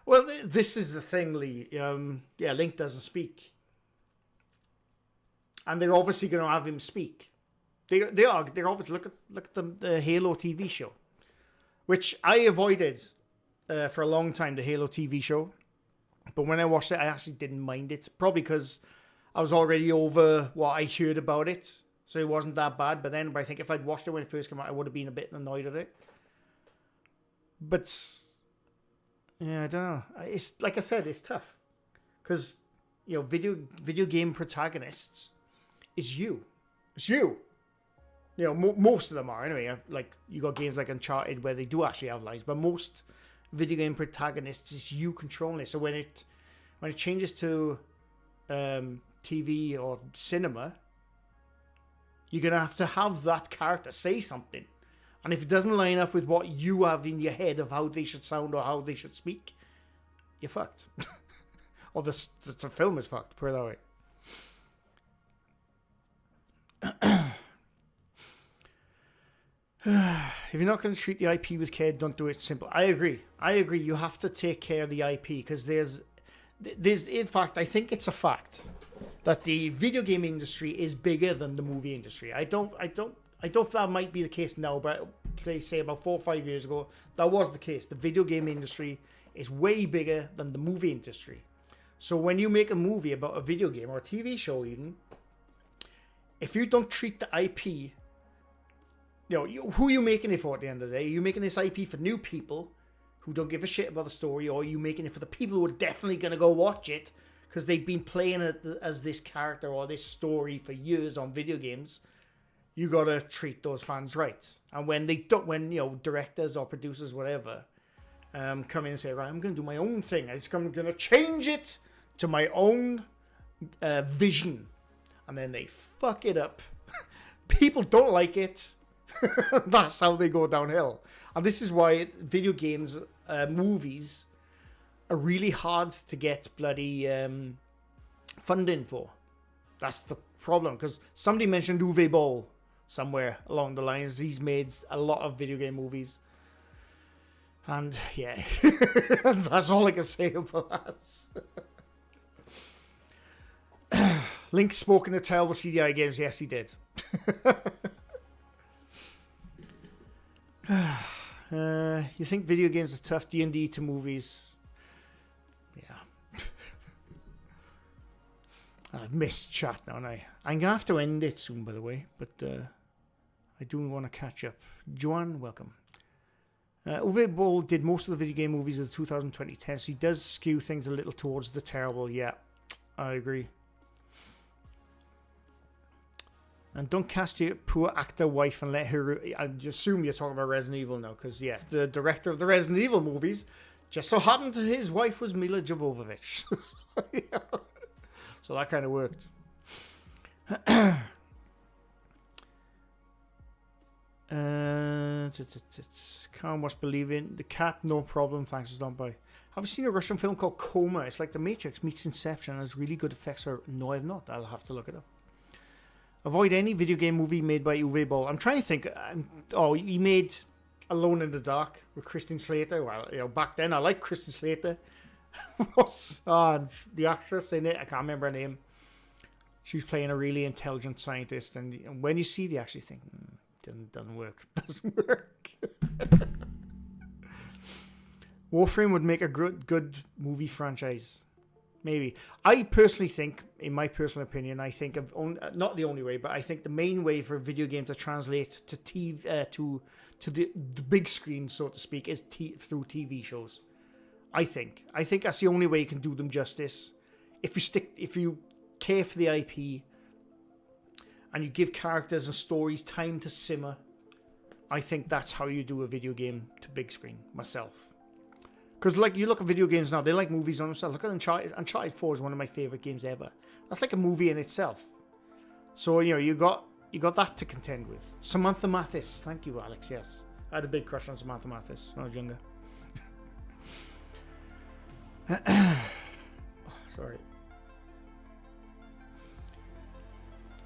Well, this is the thing, Lee. Link doesn't speak. And they're obviously going to have him speak. They're obviously... Look at the Halo TV show. Which I avoided for a long time, the Halo TV show. But when I watched it, I actually didn't mind it. Probably because I was already over what I heard about it. So it wasn't that bad. But I think if I'd watched it when it first came out, I would have been a bit annoyed at it. But, yeah, I don't know. It's like I said, it's tough. Because, video game protagonists is you. It's you. Most of them are, anyway. Like, you got games like Uncharted where they do actually have lives. But most video game protagonists is you controlling it. So when it changes to TV or cinema, you're going to have that character say something. And if it doesn't line up with what you have in your head of how they should sound or how they should speak, you're fucked. Or the film is fucked, put it that way. If you're not going to treat the IP with care, don't do it simple. I agree. You have to take care of the IP because there's in fact, I think it's a fact that the video game industry is bigger than the movie industry. I don't think that might be the case now, but say about 4 or 5 years ago, that was the case. The video game industry is way bigger than the movie industry. So when you make a movie about a video game or a TV show even, if you don't treat the IP... who are you making it for at the end of the day? Are you making this IP for new people who don't give a shit about the story, or are you making it for the people who are definitely going to go watch it because they've been playing it as this character or this story for years on video games? You got to treat those fans right. And when they don't, directors or producers, whatever, come in and say, right, I'm going to do my own thing. I'm going to change it to my own vision. And then they fuck it up. People don't like it. That's how they go downhill. And this is why video games, movies, are really hard to get bloody funding for. That's the problem. Because somebody mentioned Uwe Boll somewhere along the lines. He's made a lot of video game movies. And yeah, that's all I can say about that. Link spoke in the terrible CDI games. Yes, he did. You think video games are tough? D&D to movies. Yeah. I've missed chat now, and I'm going to have to end it soon, by the way. But I do want to catch up. Joanne, welcome. Uwe Boll did most of the video game movies of the 2020 so he does skew things a little towards the terrible. Yeah, I agree. And don't cast your poor actor wife and let her... I assume you're talking about Resident Evil now, because, yeah, the director of the Resident Evil movies just so happened his wife was Mila Jovovich. So that kind of worked. Can't watch Believe In. The cat, no problem. Thanks, don't buy. Have you seen a Russian film called Coma? It's like The Matrix meets Inception and has really good effects. No, I've not. I'll have to look it up. Avoid any video game movie made by Uwe Boll. I'm trying to think. He made Alone in the Dark with Kristen Slater. Well, back then I liked Kristen Slater. What's the actress in it? I can't remember her name. She was playing a really intelligent scientist, and when you see, they actually think, doesn't work. Doesn't work. Warframe would make a good movie franchise. Maybe. I personally think, in my personal opinion, I think of not the only way, but I think the main way for a video game to translate to TV, to the big screen, so to speak, is through TV shows. I think that's the only way you can do them justice. If you care for the IP and you give characters and stories time to simmer, I think that's how you do a video game to big screen. Myself. Because like you look at video games now, they like movies on themselves. Look at Uncharted. Uncharted 4 is one of my favorite games ever. That's like a movie in itself. So you got that to contend with. Samantha Mathis, thank you, Alex. Yes, I had a big crush on Samantha Mathis when I was younger. Sorry.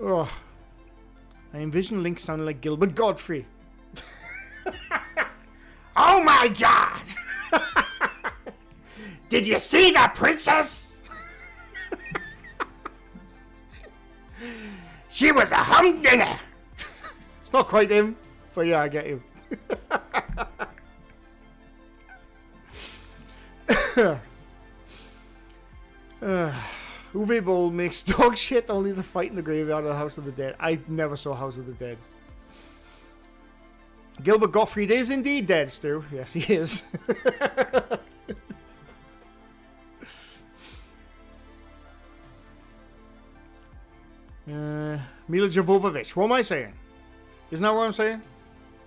Oh, I envision Link sounding like Gilbert Godfrey. Oh my God! Did you see that princess? She was a humdinger. It's not quite him, but yeah, I get you. Uwe Boll makes dog shit only to fight in the graveyard of the House of the Dead. I never saw House of the Dead. Gilbert Gottfried is indeed dead, Stu. Yes, he is. Mila Jovovich. What am I saying? Isn't that what I'm saying?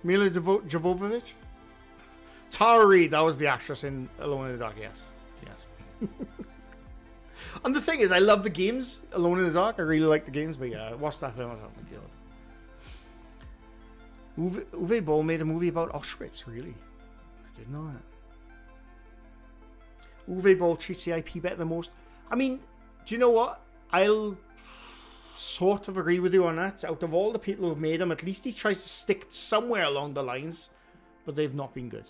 Mila Jovovich? Tara Reid. That was the actress in Alone in the Dark. Yes. And the thing is, I love the games. Alone in the Dark. I really like the games, but yeah, I watched that film. Oh my God. Uwe Boll made a movie about Auschwitz. Really? I didn't know that. Uwe Boll treats the IP better than most. I mean, do you know what? I'll sort of agree with you on that. Out of all the people who've made him, at least he tries to stick somewhere along the lines, but they've not been good.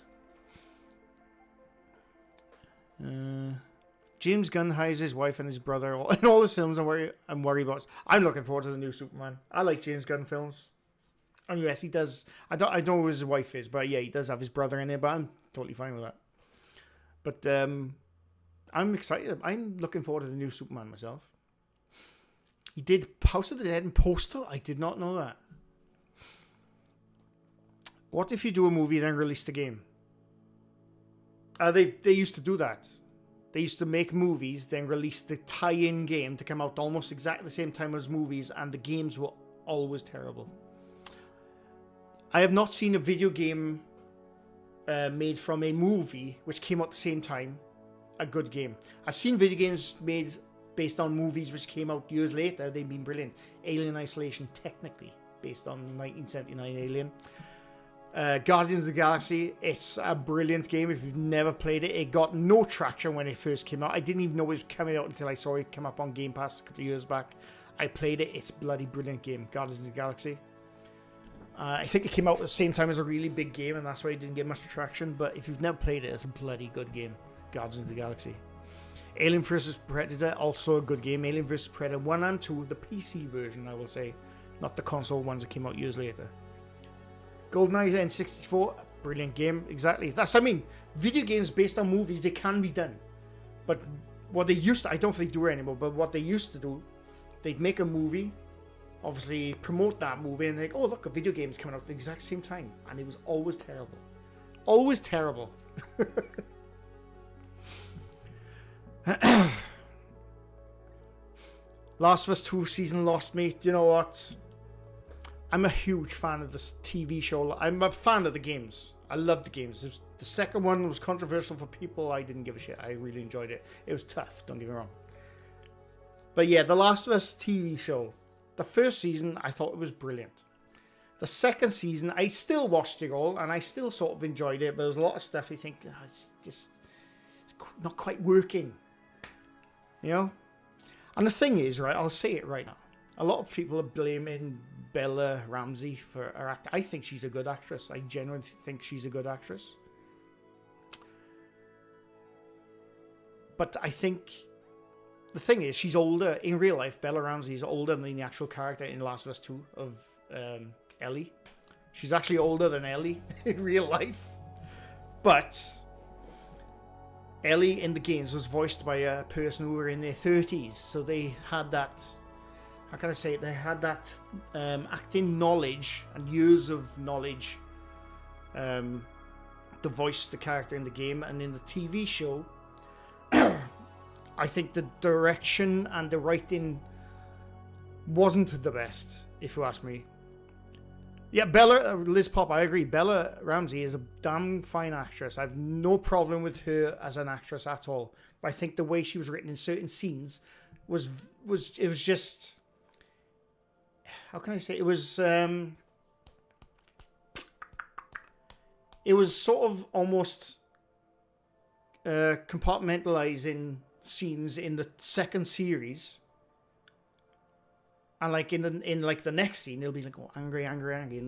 James Gunn hires his wife and his brother in all his films. I'm worried about. I'm looking forward to the new Superman. I like James Gunn films. And yes, he does. I don't know who his wife is, but yeah, he does have his brother in there. But I'm totally fine with that. But I'm excited. I'm looking forward to the new Superman myself. He did House of the Dead and Postal. I did not know that. What if you do a movie and then release the game? They used to do that. They used to make movies, then release the tie-in game to come out almost exactly the same time as movies, and the games were always terrible. I have not seen a video game made from a movie which came out at the same time, a good game. I've seen video games made based on movies which came out years later. They've been brilliant. Alien Isolation, technically, based on 1979 Alien. Guardians of the Galaxy, it's a brilliant game. If you've never played it, it got no traction when it first came out. I didn't even know it was coming out until I saw it come up on Game Pass a couple of years back. I played it. It's a bloody brilliant game, Guardians of the Galaxy. I think it came out at the same time as a really big game, and that's why it didn't get much traction. But if you've never played it, it's a bloody good game, Guardians of the Galaxy. Alien vs. Predator, also a good game. Alien vs. Predator 1 and 2, the PC version, I will say. Not the console ones that came out years later. GoldenEye N64, brilliant game. Exactly. That's, I mean, video games based on movies, they can be done. But what they used to, I don't think they do it anymore, but what they used to do, they'd make a movie, obviously promote that movie, and like, oh, look, a video game is coming out at the exact same time. And it was always terrible. Always terrible. Last of Us 2 season lost me. You know what? I'm a huge fan of this TV show. I'm a fan of the games. I love the games. The second one was controversial for people. I didn't give a shit. I really enjoyed it. It was tough, don't get me wrong. But yeah, The Last of Us TV show. The first season, I thought it was brilliant. The second season, I still watched it all, and I still sort of enjoyed it, but there's a lot of stuff you think, it's not quite working. You know? And the thing is, right, I'll say it right now. A lot of people are blaming Bella Ramsey for her act. I think she's a good actress. I genuinely think she's a good actress. But I think the thing is, she's older. In real life, Bella Ramsey is older than the actual character in Last of Us 2 of Ellie. She's actually older than Ellie in real life. But Ellie in the games was voiced by a person who were in their 30s. So they had that, how can I say it? They had that acting knowledge and years of knowledge to voice the character in the game. And in the TV show, I think the direction and the writing wasn't the best, if you ask me. Yeah, Liz Pop, I agree. Bella Ramsey is a damn fine actress. I have no problem with her as an actress at all. But I think the way she was written in certain scenes was just, how can I say? It was sort of almost compartmentalizing scenes in the second series. And like in the next scene, it'll be like, oh, angry, and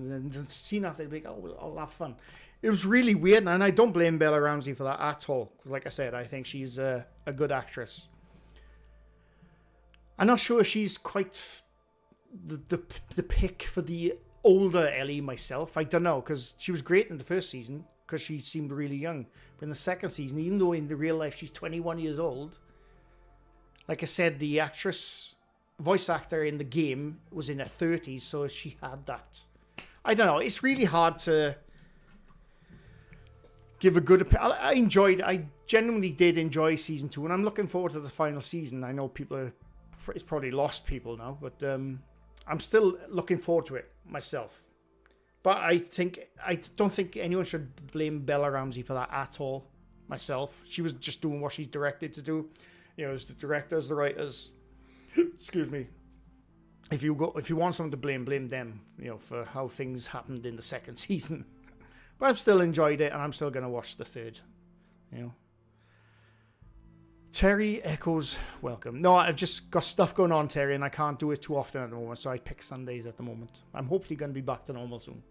then the scene after, it'll be like, oh, I'll have fun. It was really weird, and I don't blame Bella Ramsey for that at all. Because like I said, I think she's a good actress. I'm not sure she's quite the pick for the older Ellie myself. I don't know, because she was great in the first season, because she seemed really young. But in the second season, even though in the real life she's 21 years old, like I said, the voice actor in the game was in her 30s, so she had that. I don't know. It's really hard to give a good opinion. I genuinely did enjoy season 2, and I'm looking forward to the final season. I know it's probably lost people now, but I'm still looking forward to it myself. But I don't think anyone should blame Bella Ramsey for that at all. Myself, she was just doing what she's directed to do. You know, as the directors, the writers. Excuse me. If you want someone to blame them, you know, for how things happened in the second season. But I've still enjoyed it, and I'm still going to watch the third. You know. Terry echoes welcome. No, I've just got stuff going on, Terry, and I can't do it too often at the moment, so I pick Sundays at the moment. I'm hopefully going to be back to normal soon.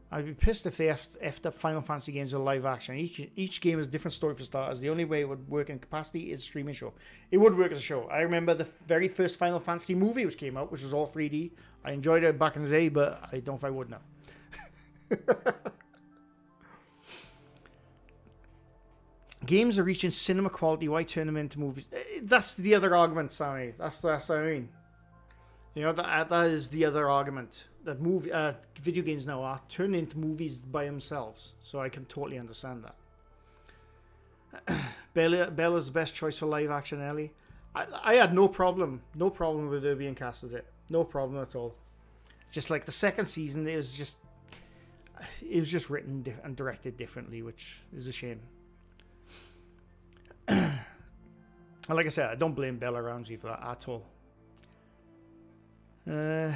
I'd be pissed if they effed up Final Fantasy games with live action. Each game is a different story for starters. The only way it would work in capacity is a streaming show. It would work as a show. I remember the very first Final Fantasy movie which came out, which was all 3D. I enjoyed it back in the day, but I don't know if I would now. Games are reaching cinema quality. Why turn them into movies? That's the other argument, Sammy. That's what I mean. You know, that is the other argument. That video games now are turned into movies by themselves. So I can totally understand that. Bella's the best choice for live action Ellie. I had no problem with her being cast as it. No problem at all. Just like the second season, it was just written and directed differently, which is a shame. And like I said, I don't blame Bella Ramsey for that at all. I'm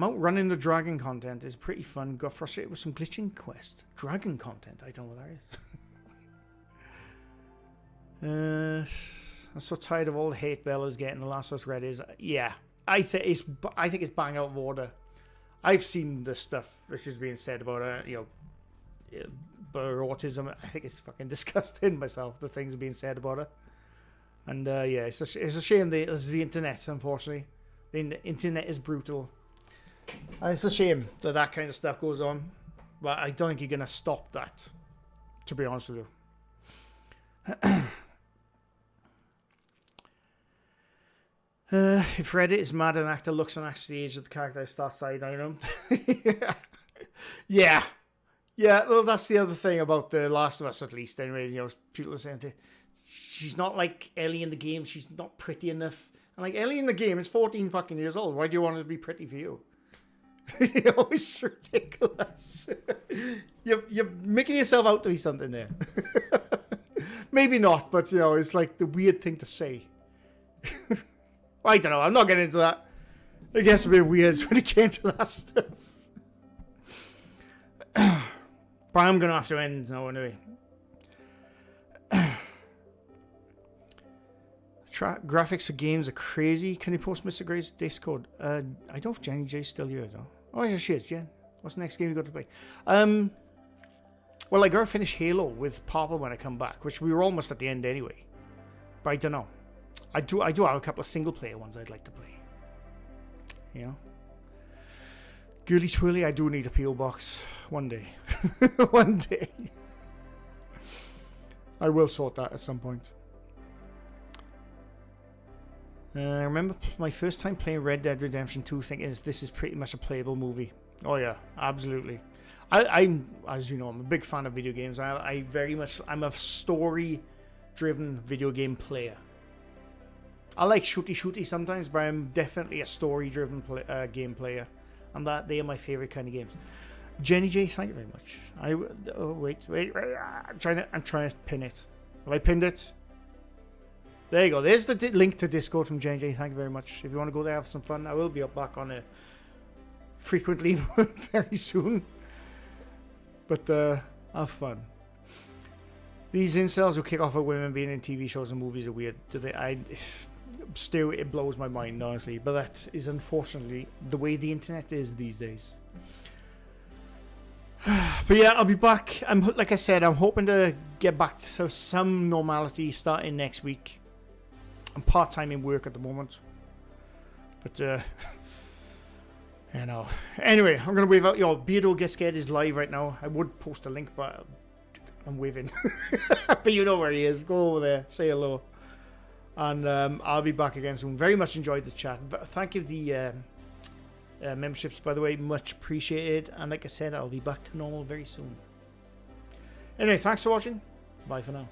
out running the dragon content. It's pretty fun. Got frustrated with some glitching quest. Dragon content. I don't know what that is. I'm so tired of all the hate Bella's getting. The Last of Us Red is. Yeah, I think it's bang out of order. I've seen the stuff which is being said about her. You know, about her autism. I think it's fucking disgusting myself. The things being said about her. And yeah, it's a shame that this is the internet. Unfortunately, the internet is brutal. And it's a shame that kind of stuff goes on, but I don't think you're gonna stop that. To be honest with you. If Reddit is mad, an actor looks and acts the age of the character, starts side-eyeing him. Yeah. Well, that's the other thing about The Last of Us, at least. Anyway, you know, people are saying she's not like Ellie in the game. She's not pretty enough. And like Ellie in the game is 14 fucking years old. Why do you want her to be pretty for you? You know, it's ridiculous. You're making yourself out to be something there. Maybe not, but you know, it's like the weird thing to say. I don't know. I'm not getting into that. It gets a bit weird when it came to that stuff. But I'm going to have to end now anyway. Graphics for games are crazy. Can you post Mr. Grey's Discord? I don't know if Jenny J's still here though. Oh yeah, she is, Jen. What's the next game you got to play? Well, I gotta finish Halo with Papa when I come back, which we were almost at the end anyway. But I don't know. I do have a couple of single player ones I'd like to play. You know? Girly Twirly, I do need a PO box one day. One day. I will sort that at some point. I remember my first time playing Red Dead Redemption 2 thinking this is pretty much a playable movie. Oh yeah, absolutely. I'm, as you know, I'm a big fan of video games. I'm a story-driven video game player. I like shooty sometimes, but I'm definitely a story-driven game player. And they are my favorite kind of games. Jenny J, thank you very much. Wait. I'm trying to pin it. Have I pinned it? There you go. There's the link to Discord from Jenny J. Thank you very much. If you want to go there, have some fun. I will be up back on it frequently very soon. But have fun. These incels who kick off at women being in TV shows and movies are weird. Still, it blows my mind, honestly. But that is unfortunately the way the internet is these days. But yeah, I'll be back. Like I said, I'm hoping to get back to some normality starting next week. I'm part-time in work at the moment. But, you know. Anyway, I'm going to wave out. Beardo Get Scared is live right now. I would post a link, but I'm waving. But you know where he is. Go over there. Say hello. And I'll be back again soon. Very much enjoyed the chat. Thank you for the memberships, by the way. Much appreciated. And like I said, I'll be back to normal very soon. Anyway, thanks for watching. Bye for now.